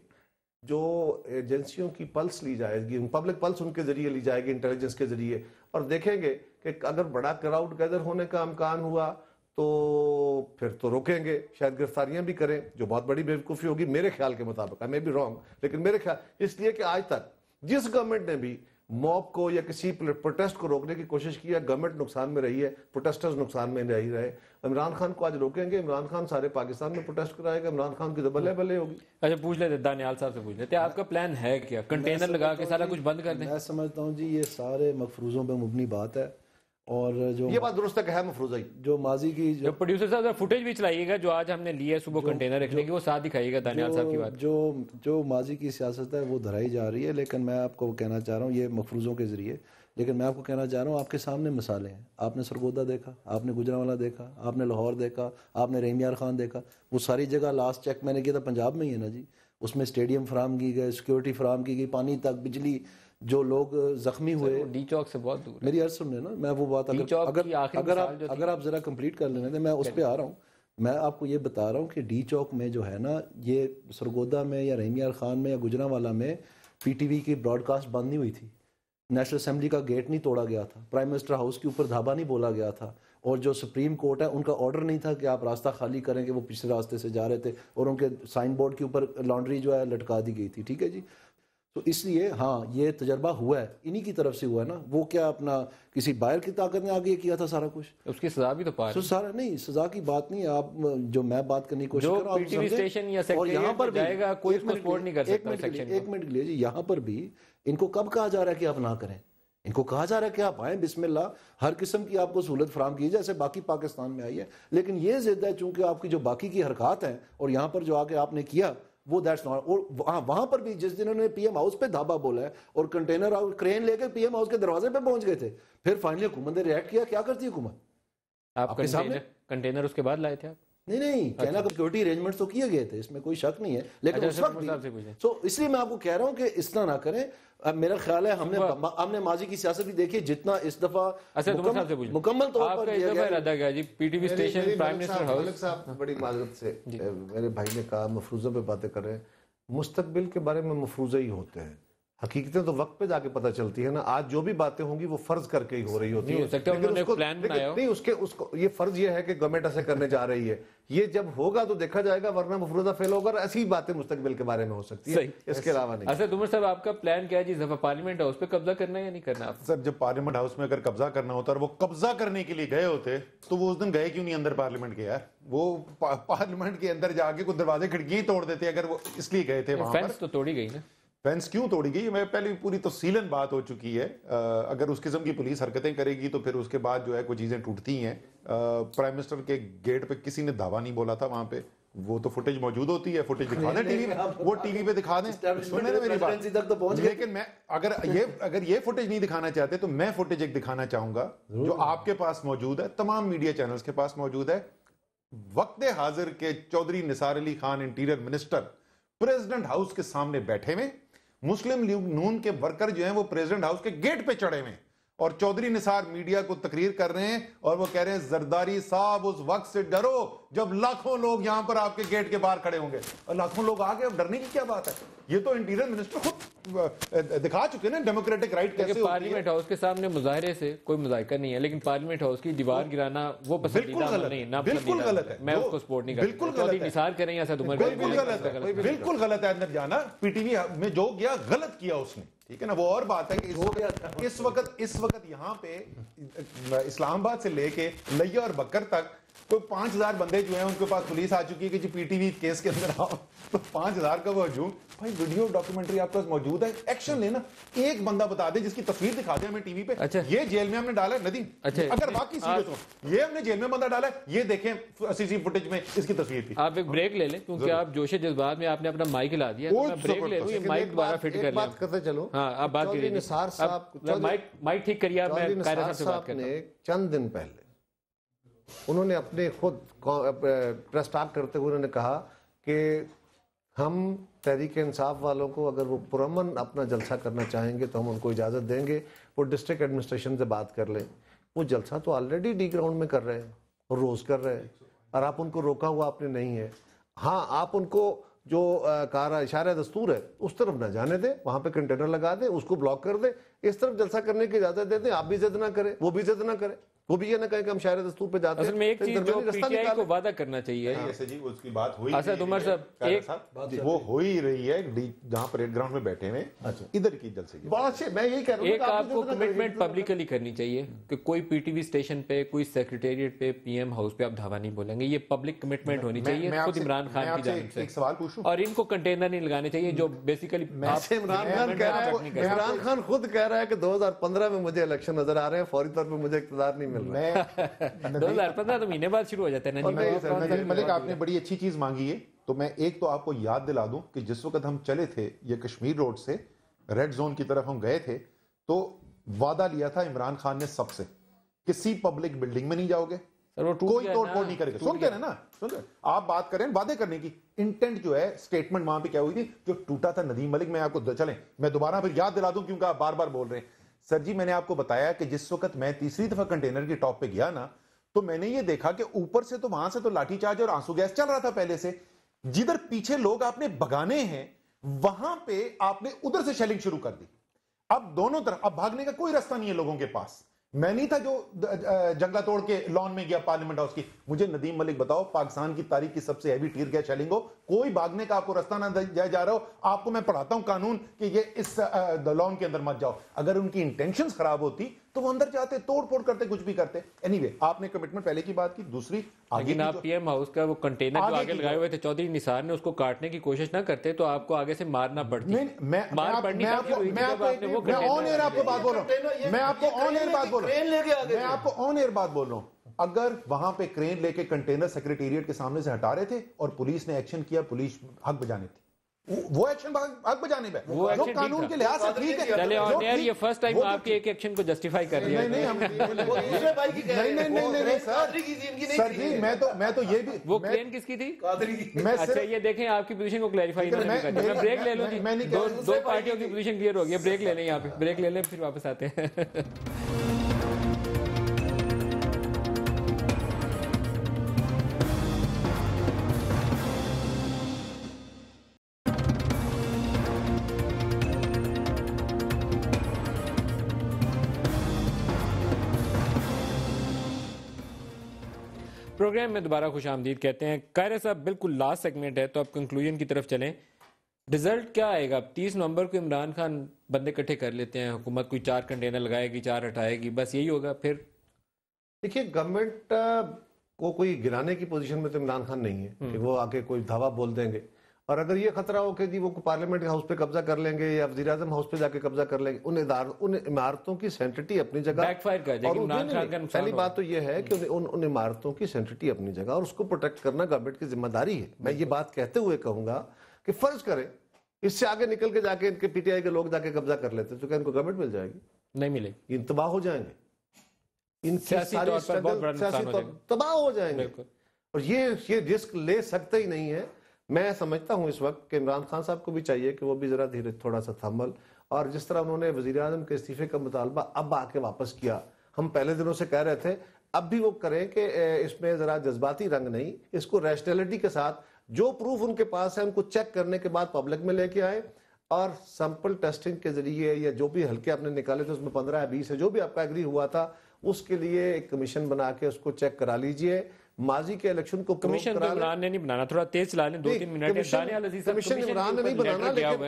جو ایجنسیوں کی پلس لی جائے گی, پبلک پلس ان کے ذریعے لی جائے گی, انٹیلیجنس کے ذریعے, اور دیکھیں گے کہ اگر بڑا کراؤڈ گیدر ہونے کا امکان ہوا تو پھر تو روکیں گے, شاید گرفتاریاں بھی کریں, جو بہت بڑی بیوقوفی ہوگی میرے خیال کے مطابق. میں بھی رانگ, لیکن میرے خیال اس لیے کہ آج تک جس گورنمنٹ نے بھی موب کو یا کسی پروٹیسٹ کو روکنے کی کوشش کی ہے, گورنمنٹ نقصان میں رہی ہے, پروٹیسٹرز نقصان میں نہیں رہے. عمران خان کو آج روکیں گے, عمران خان سارے پاکستان میں پروٹیسٹ کرائے گا, عمران خان کی تو بلے بلے ہوگی. اچھا پوچھ لیتے دانیال صاحب سے, پوچھ لیتے آپ کا پلان ہے کیا؟ کنٹینر لگا کے سارا کچھ بند کر دیں؟ میں سمجھتا ہوں جی یہ سارے مفروضوں پہ مبنی بات ہے. اور جو یہ بات درست ہے کہ ہے مفروضہ ہی, جو ماضی کی جو پروڈیوسر صاحب فوٹیج بھی چلائیے گا جو آج ہم نے لی ہے صبح کنٹینر رکھنے کی, وہ ساتھ دکھائیے گا دانیال صاحب کی بات. جو ماضی کی سیاست ہے وہ دہرائی جا رہی ہے, لیکن میں آپ کو کہنا چاہ رہا ہوں یہ مفروضوں کے ذریعے, لیکن میں آپ کو کہنا چاہ رہا ہوں آپ کے سامنے مثالیں ہیں. آپ نے سرگودا دیکھا, آپ نے گجرانوالہ دیکھا, آپ نے لاہور دیکھا, آپ نے رحیم یار خان دیکھا. وہ ساری جگہ لاسٹ چیک میں نے کیا تھا پنجاب میں ہی ہے نا جی, اس میں اسٹیڈیم فراہم کی گئے, سیکورٹی فراہم کی گئی, پانی تک, بجلی. جو لوگ زخمی ہوئے, ڈی چوک سے بہت دور, میری عرض سننے نا, میں وہ بات اگر آپ ذرا کمپلیٹ کر لینے میں اس پہ آ رہا ہوں. میں آپ کو یہ بتا رہا ہوں کہ ڈی چوک میں جو ہے نا, یہ سرگودا میں یا رحیم یار خان میں یا گجرانوالہ میں پی ٹی وی کی براڈ کاسٹ بند نہیں ہوئی تھی. نیشنل اسمبلی کا گیٹ نہیں توڑا گیا تھا, پرائم منسٹر ہاؤس کے اوپر دھابا نہیں بولا گیا تھا, اور جو سپریم کورٹ ہے ان کا آرڈر نہیں تھا کہ آپ راستہ خالی کریں, کہ وہ پچھلے راستے سے جا رہے تھے, اور ان کے سائن بورڈ کے اوپر لانڈری جو ہے لٹکا دی گئی تھی. ٹھیک ہے جی. تو اس لیے ہاں یہ تجربہ ہوا ہے, انہی کی طرف سے ہوا ہے نا. وہ کیا اپنا کسی باہر کی طاقت نے آگے کیا تھا سارا کچھ؟ اس کی سزا بھی تو پا رہی ہے. سارا نہیں, سزا کی بات نہیں ہے. آپ جو میں بات کرنے کی کوشش کر رہا ہوں, پی ٹی وی اسٹیشن یا سیکٹریٹ پر جائے گا کوئی اس کو سپورٹ نہیں کر سکتا سیکشن. ایک منٹ کے لیے جی, یہاں پر بھی ان کو کب کہا جا رہا ہے کہ آپ نہ کریں؟ ان کو کہا جا رہا ہے کہ آپ آئیں, بسم اللہ, ہر قسم کی آپ کو سہولت فراہم کی جیسے باقی پاکستان میں آئی ہے. لیکن یہ ضد ہے چونکہ آپ کی جو باقی کی حرکات ہیں اور یہاں پر جو آگے آپ نے کیا وہ دیٹس ناٹ. اور وہاں پر بھی جس دن انہوں نے پی ایم ہاؤس پہ دھابا بولا ہے اور کنٹینر کرین لے کے پی ایم ہاؤس کے دروازے پہ پہنچ گئے تھے, پھر فائنلی حکومت نے ریئیکٹ کیا. کیا کرتی ہے حکومت؟ آپ کنٹینر اس کے بعد لائے تھے آپ؟ نہیں کہنا سیکورٹی ارینجمنٹس تو کیے گئے تھے, اس میں کوئی شک نہیں ہے, لیکن اس وقت تو اس لیے میں آپ کو کہہ رہا ہوں کہ اس طرح نہ کریں. میرا خیال ہے ہم نے ماضی کی سیاست بھی دیکھی, جتنا اس دفعہ مکمل طور پر P T V station prime minister house. بڑی معذرت سے میرے بھائی نے کہا مفروضوں پہ باتیں کر رہے ہیں, مستقبل کے بارے میں مفروضے ہی ہوتے ہیں, حقیقتیں تو وقت پہ جا کے پتہ چلتی ہے نا. آج جو بھی باتیں ہوں گی وہ فرض کر کے ہی ہو رہی ہوتی ہے. اس کو یہ فرض یہ ہے کہ گورنمنٹ ایسے کرنے جا رہی ہے, یہ جب ہوگا تو دیکھا جائے گا, ورنہ مفروضہ فیل ہوگا. ایسی باتیں مستقبل کے بارے میں ہو سکتی ہے, اس کے علاوہ نہیں. اسد عمر صاحب آپ کا پلان کیا ہے جی, پارلیمنٹ ہاؤس پہ قبضہ کرنا ہے یا نہیں کرنا؟ سر جب پارلیمنٹ ہاؤس میں اگر قبضہ کرنا ہوتا اور وہ قبضہ کرنے کے لیے گئے ہوتے تو وہ اس دن گئے کیوں نہیں اندر پارلیمنٹ کے؟ یار وہ پارلیمنٹ کے اندر جا کے کچھ دروازے کھڑکیاں ہی توڑ دیتے اگر وہ اس لیے گئے تھے وہاں پر. فینس تو توڑی گئی نا. فینس کیوں توڑی گئی میں پہلے پوری تفصیلاً بات ہو چکی ہے. اگر اس قسم کی پولیس حرکتیں کرے گی تو پھر اس کے بعد جو ہے کوئی چیزیں ٹوٹتی ہیں. پرائم منسٹر کے گیٹ پہ کسی نے دھاوا نہیں بولا تھا وہاں پہ, وہ تو فوٹیج موجود ہوتی ہے, فوٹیج دکھا دیں ٹی وی پہ, وہ ٹی وی پہ دکھا دیں. سنیں نا میری بات, لیکن میں اگر یہ فوٹیج نہیں دکھانا چاہتے تو میں فوٹیج ایک دکھانا چاہوں گا جو آپ کے پاس موجود ہے, تمام میڈیا چینلز کے پاس موجود ہے. وقت حاضر کے Chaudhry Nisar Ali Khan interior minister president house کے سامنے بیٹھے ہوئے, مسلم لیگ نون کے ورکر جو ہیں وہ پریزیڈنٹ ہاؤس کے گیٹ پہ چڑھے ہوئے, اور چودھری نثار میڈیا کو تقریر کر رہے ہیں اور وہ کہہ رہے ہیں زرداری صاحب اس وقت سے ڈرو جب لاکھوں لوگ یہاں پر آپ کے گیٹ کے باہر کھڑے ہوں گے. اور لاکھوں لوگ آ گئے, اب ڈرنے کی کیا بات ہے؟ یہ تو انٹیریئر منسٹر خود دکھا چکے نا ڈیموکریٹک رائٹ کیسے ہوتی ہے. پارلیمنٹ ہاؤس کے سامنے مظاہرے سے کوئی مذائقہ نہیں ہے, لیکن پارلیمنٹ ہاؤس کی دیوار گرانا وہ پسندیدہ عمل نہیں ہے. بالکل غلط ہے, میں اس کو سپورٹ نہیں کرتا. بالکل غلط ہے, نثار کریں یا اسد عمر, بالکل غلط ہے, بالکل غلط ہے اندر جانا. پی ٹی وی میں جو گیا غلط کیا اس نے, ٹھیک ہے نا. وہ اور بات ہے کہ اس وقت یہاں پہ اسلام آباد سے لے کے لیا اور بکر تک کوئی 5000 بندے جو ہیں ان کے پاس پولیس آ چکی ہے کہ جی پی ٹی وی کیس کے اندر آؤ, تو 5000 کا وہ ہجوم. بھائی ویڈیو ڈاکومنٹری آپ کے پاس موجود ہے, ایکشن لینا. ایک بندہ بتا دے جس کی تصویر دکھا دے ہمیں ٹی وی پہ, یہ جیل میں ہم نے ڈالا ہے ندیم, اگر واقعی سیریس ہو, یہ ہم نے جیل میں بندہ ڈالا ہے, یہ دیکھیں سی سی فوٹیج میں اس کی تصویر تھی. آپ ایک بریک لے لیں کیونکہ آپ جوش جذبات میں آپ نے اپنا مائک ہلا دیا. میں بریک لے لوں, یہ مائک دوبارہ فٹ کر لیں. بات کرتے چلو. ہاں آپ بات کریے, مائک ٹھیک کریے. آپ میں قائدہ صاحب سے بات کرتا ہوں. چند دن پہلے انہوں نے اپنے خود پریس ٹاک کرتے ہوئے انہوں نے کہا کہ ہم تحریک انصاف والوں کو اگر وہ پرامن اپنا جلسہ کرنا چاہیں گے تو ہم ان کو اجازت دیں گے, وہ ڈسٹرکٹ ایڈمنسٹریشن سے بات کر لیں. وہ جلسہ تو آلریڈی ڈی گراؤنڈ میں کر رہے ہیں اور روز کر رہے ہیں, اور آپ ان کو روکا ہوا آپ نے نہیں ہے. ہاں آپ ان کو جو کہا اشارہ دستور ہے اس طرف نہ جانے دیں, وہاں پہ کنٹینر لگا دیں, اس کو بلاک کر دیں, اس طرف جلسہ کرنے کی اجازت دے دیں. آپ بھی ضد نہ کریں, وہ بھی ضد نہ کریں, وہ بھی یہ نہ کہیں کہ ہم شاعر دستور پہ جاتے ہیں. اصل میں ایک چیز جو پی ٹی آئی کو وعدہ کرنا چاہیے, جیسے جی اس کی بات ہوئی اسد عمر صاحب وہ ہو ہی رہی ہے جہاں پریڈ گراؤنڈ میں بیٹھے ہوئے ادھر کی جلسے کی. بڑا اچھے, میں یہی کہہ رہا ہوں ایک آپ کو کمٹمنٹ پبلکلی کرنی چاہیے کہ کوئی پی ٹی وی اسٹیشن پہ, کوئی سیکریٹریٹ پہ, پی ایم ہاؤس پہ آپ دھاوا نہیں بولیں گے. یہ پبلک کمٹمنٹ ہونی چاہیے خود عمران خان کی جانب سے. ایک سوال پوچھوں, اور ان کو کنٹینر نہیں لگانے چاہیے جو بیسیکلی عمران خان خود کہہ رہا ہے کہ 2015 میں مجھے الیکشن نظر آ رہے ہیں, فوری طور پہ مجھے اقتدار نہیں مل رہا. 2015 تو مہینے بعد شروع ہو جاتا ہے. نجیب ملک آپ نے بڑی اچھی چیز مانگی ہے, تو میں ایک تو آپ کو یاد دلا دوں کہ جس وقت ہم چلے تھے یہ کشمیر روڈ سے ریڈ زون کی طرف ہم گئے تھے, تو وعدہ لیا تھا عمران خان نے سب سے, کسی پبلک بلڈنگ میں نہیں جاؤ گے, کوئی توڑ پھوڑ نہیں کرے گا. سنتے ہیں نا, سنتے آپ بات کریں وعدے کرنے کی. انٹینٹ جو ہے اسٹیٹمنٹ وہاں پہ کیا ہوئی تھی, جو ٹوٹا تھا ندیم ملک, میں آپ کو چلیں میں دوبارہ پھر یاد دلا دوں کیونکہ آپ بار بار بول رہے ہیں. سر جی میں نے آپ کو بتایا کہ جس وقت میں تیسری دفعہ کنٹینر کی ٹاپ پہ گیا نا, تو میں نے یہ دیکھا کہ اوپر سے تو وہاں سے تو لاٹھی چارج اور آنسو گیس چل رہا تھا پہلے سے, جدھر پیچھے لوگ آپ نے بگانے ہیں وہاں پہ آپ نے ادھر سے شیلنگ شروع کر دی. اب دونوں طرف اب بھاگنے کا کوئی راستہ نہیں ہے لوگوں کے پاس. میں نہیں تھا جو جنگلہ توڑ کے لان میں گیا پارلیمنٹ ہاؤس کی. مجھے ندیم ملک بتاؤ, پاکستان کی تاریخ کی سب سے ہیوی ٹیر گیس شیلنگ ہو, کوئی بھاگنے کا آپ کو راستہ نہ جا رہا ہو. آپ کو میں پڑھاتا ہوں قانون کہ یہ اس لان کے اندر مت جاؤ. اگر ان کی انٹینشنز خراب ہوتی تو وہ اندر جاتے, توڑ پھوڑ کرتے, کچھ بھی کرتے. اینی وے, آپ نے کمٹمنٹ پہلے کی بات کی. دوسری, لیکن آپ پی ایم ہاؤس کا وہ کنٹینر جو آگے لگائے ہوئے تھے چودھری نثار نے, اس کو کاٹنے کی کوشش نہ کرتے تو آپ کو آگے سے مارنا پڑتی. میں آن ایئر آپ کو بات بول رہا ہوں, میں آپ کو آن ایئر بات بول رہا ہوں. اگر وہاں پہ کرین لے کے کنٹینر سیکریٹریٹ کے سامنے سے ہٹا رہے تھے اور پولیس نے ایکشن کیا, پولیس حق بجانے تھی, وہ ایکشن حق بجانے پہ جو قانون کے لحاظ سے ٹھیک ہے. چلے آن ایئر یہ فرسٹ ٹائم آپ کے ایک ایکشن کو جسٹیفائی کر رہی ہے. نہیں سر جی, میں تو یہ بھی, وہ کرین کس کی تھی؟ اچھا یہ دیکھیں آپ کی پوزیشن کو کلیریفائی کرنے کا. میں بریک لے لوں جی, دو پارٹیوں کی پوزیشن کلیئر ہو گئی. بریک لے لیں, یہاں پہ بریک لے لیں, پھر واپس آتے ہیں. پروگرام میں دوبارہ خوش آمدید کہتے ہیں. قاہرہ صاحب بالکل لاسٹ سیگمنٹ ہے تو اب کنکلوژن کی طرف چلیں. رزلٹ کیا آئے گا؟ 30 نومبر کو عمران خان بندے اکٹھے کر لیتے ہیں, حکومت کوئی 4 کنٹینر لگائے گی, 4 ہٹائے گی, بس یہی ہوگا. پھر دیکھیے گورنمنٹ کو کوئی گرانے کی پوزیشن میں تو عمران خان نہیں ہے کہ وہ آگے کوئی دعویٰ بول دیں گے. اور اگر یہ خطرہ ہو کہ جی وہ پارلیمنٹ ہاؤس پہ قبضہ کر لیں گے یا وزیر اعظم ہاؤس پہ جا کے قبضہ کر لیں گے, ان عمارتوں کی سینٹریٹی اپنی جگہ, بیک فائر کر جائے گی عمران خان کا نقصان. پہلی بات تو یہ ہے کہ ان عمارتوں کی سینٹریٹی اپنی جگہ اور اس کو پروٹیکٹ کرنا گورنمنٹ کی ذمہ داری ہے. میں یہ بات کہتے ہوئے کہوں گا کہ فرض کریں اس سے آگے نکل کے جا کے ان کے پی ٹی آئی کے لوگ جا کے قبضہ کر لیتے تو کیا ان کو گورنمنٹ مل جائے گی؟ نہیں ملے گی. ان تباہ ہو جائیں گے, ان سیاسی طور پر سیاسی تباہ ہو جائیں گے. اور یہ رسک لے سکتے ہی نہیں ہے. میں سمجھتا ہوں اس وقت کہ عمران خان صاحب کو بھی چاہیے کہ وہ بھی ذرا دھیرے تھوڑا سا تھمل, اور جس طرح انہوں نے وزیر اعظم کے استعفے کا مطالبہ اب آ کے واپس کیا, ہم پہلے دنوں سے کہہ رہے تھے, اب بھی وہ کریں کہ اس میں ذرا جذباتی رنگ نہیں, اس کو ریشنلٹی کے ساتھ جو پروف ان کے پاس ہے ان کو چیک کرنے کے بعد پبلک میں لے کے آئے, اور سیمپل ٹیسٹنگ کے ذریعے یا جو بھی ہلکے آپ نے نکالے تھے اس میں 15 یا 20 ہے جو بھی آپ کا ایگری ہوا تھا, اس کے لیے ایک کمیشن بنا کے اس کو چیک کرا لیجئے. ماضی کے الیکشن کو کمیشن تو عمران نے نہیں بنانا, تھوڑا تیز چلا لیں 2-3 منٹ. کمیشن عمران نے نہیں بنانا, لیکن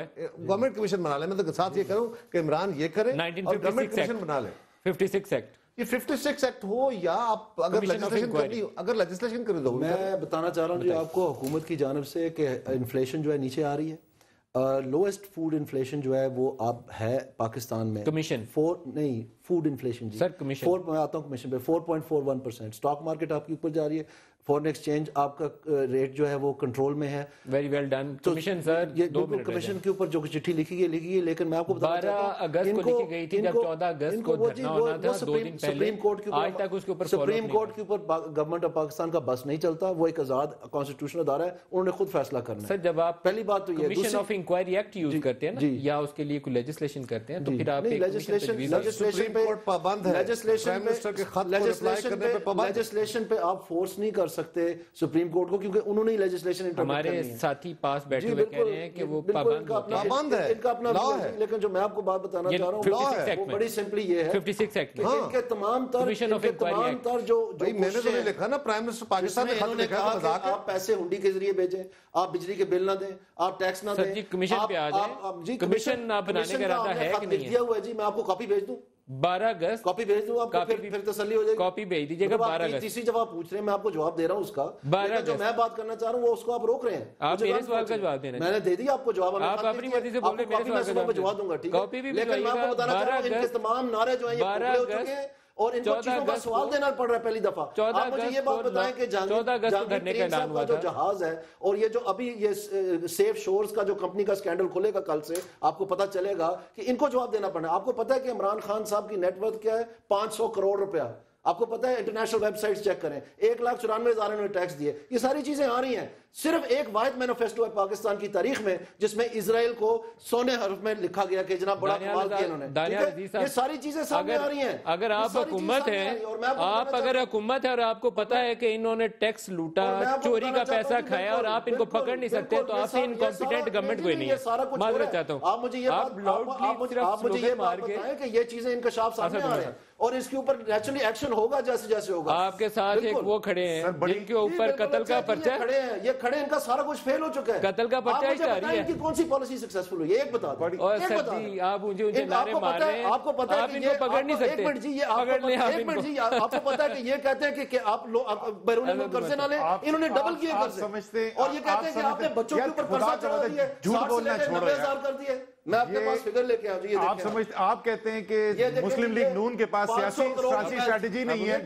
گورنمنٹ کمیشن بنا لے. میں تو ساتھ یہ کروں کہ عمران یہ کرے اور گورنمنٹ کمیشن بنا لے. 56 ایکٹ, یہ 56 ایکٹ ہو یا آپ اگر لیجسلیشن کریں تو. میں بتانا چاہ رہا ہوں جی آپ کو حکومت کی جانب سے کہ انفلیشن جو ہے نیچے آ رہی ہے. لوئسٹ فوڈ انفلیشن جو ہے وہ اب ہے پاکستان میں. کمیشن نہیں فوڈ انفلیشن جی سر, کمیشن میں آتا ہوں کمیشن پہ 4.41%. اسٹاک مارکیٹ آپ کی اوپر جا رہی ہے, فورن ایکسچینج آپ کا ریٹ جو ہے وہ کنٹرول میں ہے. Very well done. Commission sir یہ بالکل کمیشن کے اوپر جو چٹھی لکھی گئی, لیکن میں آپ کو بتانا چاہتا ہوں 12 اگست کو لکھی گئی تھی, جب 14 اگست کو دھرنا ہونا تھا 2 دن پہلے. سپریم کورٹ کے اوپر, آج تک اس کے اوپر سپریم کورٹ کے اوپر گورنمنٹ آف پاکستان کا بس نہیں چلتا. وہ ایک آزاد کانسٹیٹیوشنل ادارہ ہے, انہوں نے خود فیصلہ کرنا ہے. سر جب آپ پہلی بات تو یہ commission of inquiry act use کرتے ہیں نا, یا اس کے لیے کوئی لیجسلیشن کرتے ہیں, تو پھر آپ لیجسلیشن پہ آپ فورس نہیں کر سکتے سپریم کورٹ کو, کیونکہ انہوں نے لیجسلیشن ہمارے ساتھی پاس بیٹھے ہوئے کہہ رہے ہیں کہ وہ پابند ہے, ان کا اپنا لا ہے. لیکن جو میں آپ کو بات بتانا چاہ رہا ہوں وہ بڑی سمپلی یہ ہے 56 ایکٹ کہ ان کے تمام تر جو میں نے تو نہیں لکھا نا, پرائم منسٹر پاکستان نے خط لکھا ہے, آپ پیسے ہنڈی کے ذریعے بھیجیں, آپ بجلی کے بل نہ دیں, آپ ٹیکس نہ دیں. جی کمیشن پہ آ جائیں, کمیشن بنانے کا ارادہ ہے کہ نہیں دیا ہوا ہے جی, میں آپ کو کاپی بھیج دوں. 12 اگست کاپی بھیج دوں آپ کو, پھر تسلی ہو جائے گی. کاپی بھیج دیجیے گا 12 اگست. تیسری جب آپ پوچھ رہے ہیں میں آپ کو جواب دے رہا ہوں اس کا, لیکن جو میں بات کرنا چاہ رہا ہوں وہ اس کو آپ روک رہے ہیں. آپ میرے سوال کا جواب دینا, میں نے دے دیا آپ کو جواب, آپ اپنی مرضی سے بول رہے ہیں, میرے سوال کا جواب دوں گا ٹھیک ہے. لیکن میں آپ کو بتانا چاہ رہا ہوں ان کے تمام نعرے جو ہیں یہ پورے ہو چکے ہیں اور ان کو چیزوں کا سوال دینا پڑ رہا ہے پہلی دفعہ. آپ مجھے یہ بات بتائیں کہ جہانگیر صاحب کا جو جہاز ہے اور یہ جو ابھی یہ سیف شورز کا جو کمپنی کا سکینڈل کھلے گا کل سے, آپ کو پتا چلے گا کہ ان کو جواب دینا پڑنا ہے. آپ کو پتا ہے کہ عمران خان صاحب کی نیٹ ورتھ کیا ہے؟ 500 کروڑ روپیہ. آپ کو پتا ہے انٹرنیشنل ویب سائٹس چیک کریں, 1,94,000 انہوں نے ٹیکس دیے. یہ ساری چیزیں آ رہی ہیں. صرف ایک واحد مینیفیسٹو ہے پاکستان کی تاریخ میں جس میں اسرائیل کو سونے حرف میں لکھا گیا کہ جناب بڑا کمال کیا انہوں نے. یہ ساری چیزیں سامنے آ رہی ہیں. اگر آپ حکومت ہیں، آپ اگر حکومت ہے اور آپ کو پتا ہے کہ انہوں نے ٹیکس لوٹا، چوری کا پیسہ کھایا اور آپ ان کو پکڑ نہیں سکتے تو آپ سے انکمپیٹنٹ گورنمنٹ کوئی نہیں ہے. معذرت چاہتا ہوں، آپ مجھے یہ بات بتائیں کہ یہ چیزیں انکشاف سامنے آ رہے ہیں اور اس کے اوپر نیچرلی ایکشن ہوگا جیسے جیسے ہوگا. آپ کے ساتھ ایک وہ کھڑے ہیں جن کے اوپر قتل کا پرچہ یہ کھڑے ان کا سارا کچھ فیل ہو چکا ہے. قتل کا پرچہ جاری ہے. ان کی کون سی پالیسی سکسیسفل ہوئی ہے ایک بتا دیں. اور سر جی آپ مجھے نعرے مار رہے ہیں، آپ کو پتا ہے آپ ان کو پکڑ نہیں سکتے. ایک منٹ جی آپ کو پتا ہے کہ یہ کہتے ہیں کہ آپ بیرونی ملک قرضے نہ لیں، انہوں نے ڈبل کیے قرضے اور یہ کہتے ہیں کہ آپ نے بچوں کے اوپر قرضہ چڑھا دیا 60,000 کر دیے. میں اپنے پاس فگر لے کے آؤں جی. آپ کہتے ہیں کہ مسلم لیگ نون کے پاس سیاسی اسٹریٹجی نہیں ہے،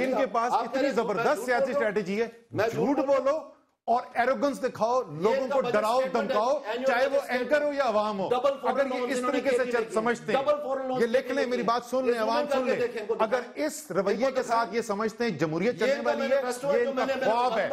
ان کے پاس اتنی زبردست سیاسی اسٹریٹجی ہے. جھوٹ بولو اور ایروگنس دکھاؤ، لوگوں کو ڈراؤ دھمکاؤ، چاہے وہ اینکر ہو یا عوام ہو. اگر یہ اس طریقے سے سمجھتے ہیں، یہ لکھ لیں، میری بات سن لیں، عوام سن لیں، اگر اس رویے کے ساتھ یہ سمجھتے ہیں جمہوریت چلنے والی ہے، یہ ان کا خواب ہے،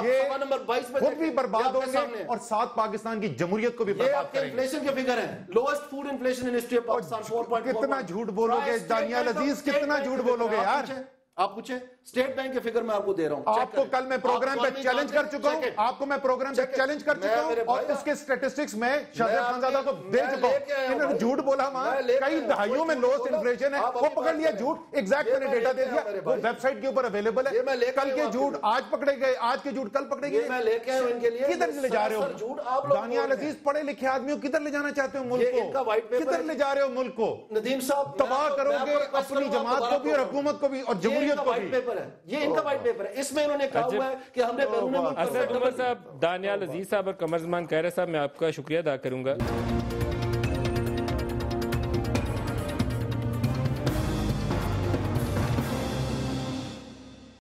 یہ خود بھی برباد ہوں گے اور ساتھ پاکستان کی جمہوریت کو بھی برباد کریں گے. انفلیشن کے فگر ہیں، lowest food inflation in history of Pakistan 4.4. کتنا جھوٹ بولو گے دانیال عزیز، کتنا جھوٹ بولو گے یار. آپ پوچھیں اسٹیٹ بینک کے فگر میں آپ کو دے رہا ہوں. آپ کو کل میں پروگرام پہ چیلنج کر چکا ہوں، آپ کو میں پروگرام پہ چیلنج کر چکا ہوں اور اس کے سٹیٹسٹکس میں شاہزیب خانزادہ کو دے چکا ہوں. انہوں نے جھوٹ بولا وہاں کئی دہائیوں میں لوسٹ انفلیشن ہے، وہ پکڑ لیا جھوٹ. ایگزیکٹ میں نے ڈیٹا دے دیا، وہ ویب سائٹ کے اوپر اویلیبل ہے. کل کے جھوٹ آج پکڑے گئے، آج کے جھوٹ کل پکڑے گئے. میں لے کے آؤں ان کے لیے. کدھر لے جا رہے ہو دانیال عزیز؟ پڑھے لکھے آدمیوں کدھر لے جانا چاہتے ہو ملک کو؟ کدھر لے جا رہے ہو ملک کو؟ ندیم صاحب تباہ کرو گے اپنی جماعت کو بھی اور حکومت کو بھی اور جمہوریت کو بھی. یہ ان کا وائٹ پیپر ہے، اس میں انہوں نے کہا ہوا ہے کہ ہم نے بیرون ملک اسد عمر صاحب، دانیال عزیز صاحب اور قمر زمان قیرہ صاحب، میں آپ کا شکریہ ادا کروں گا.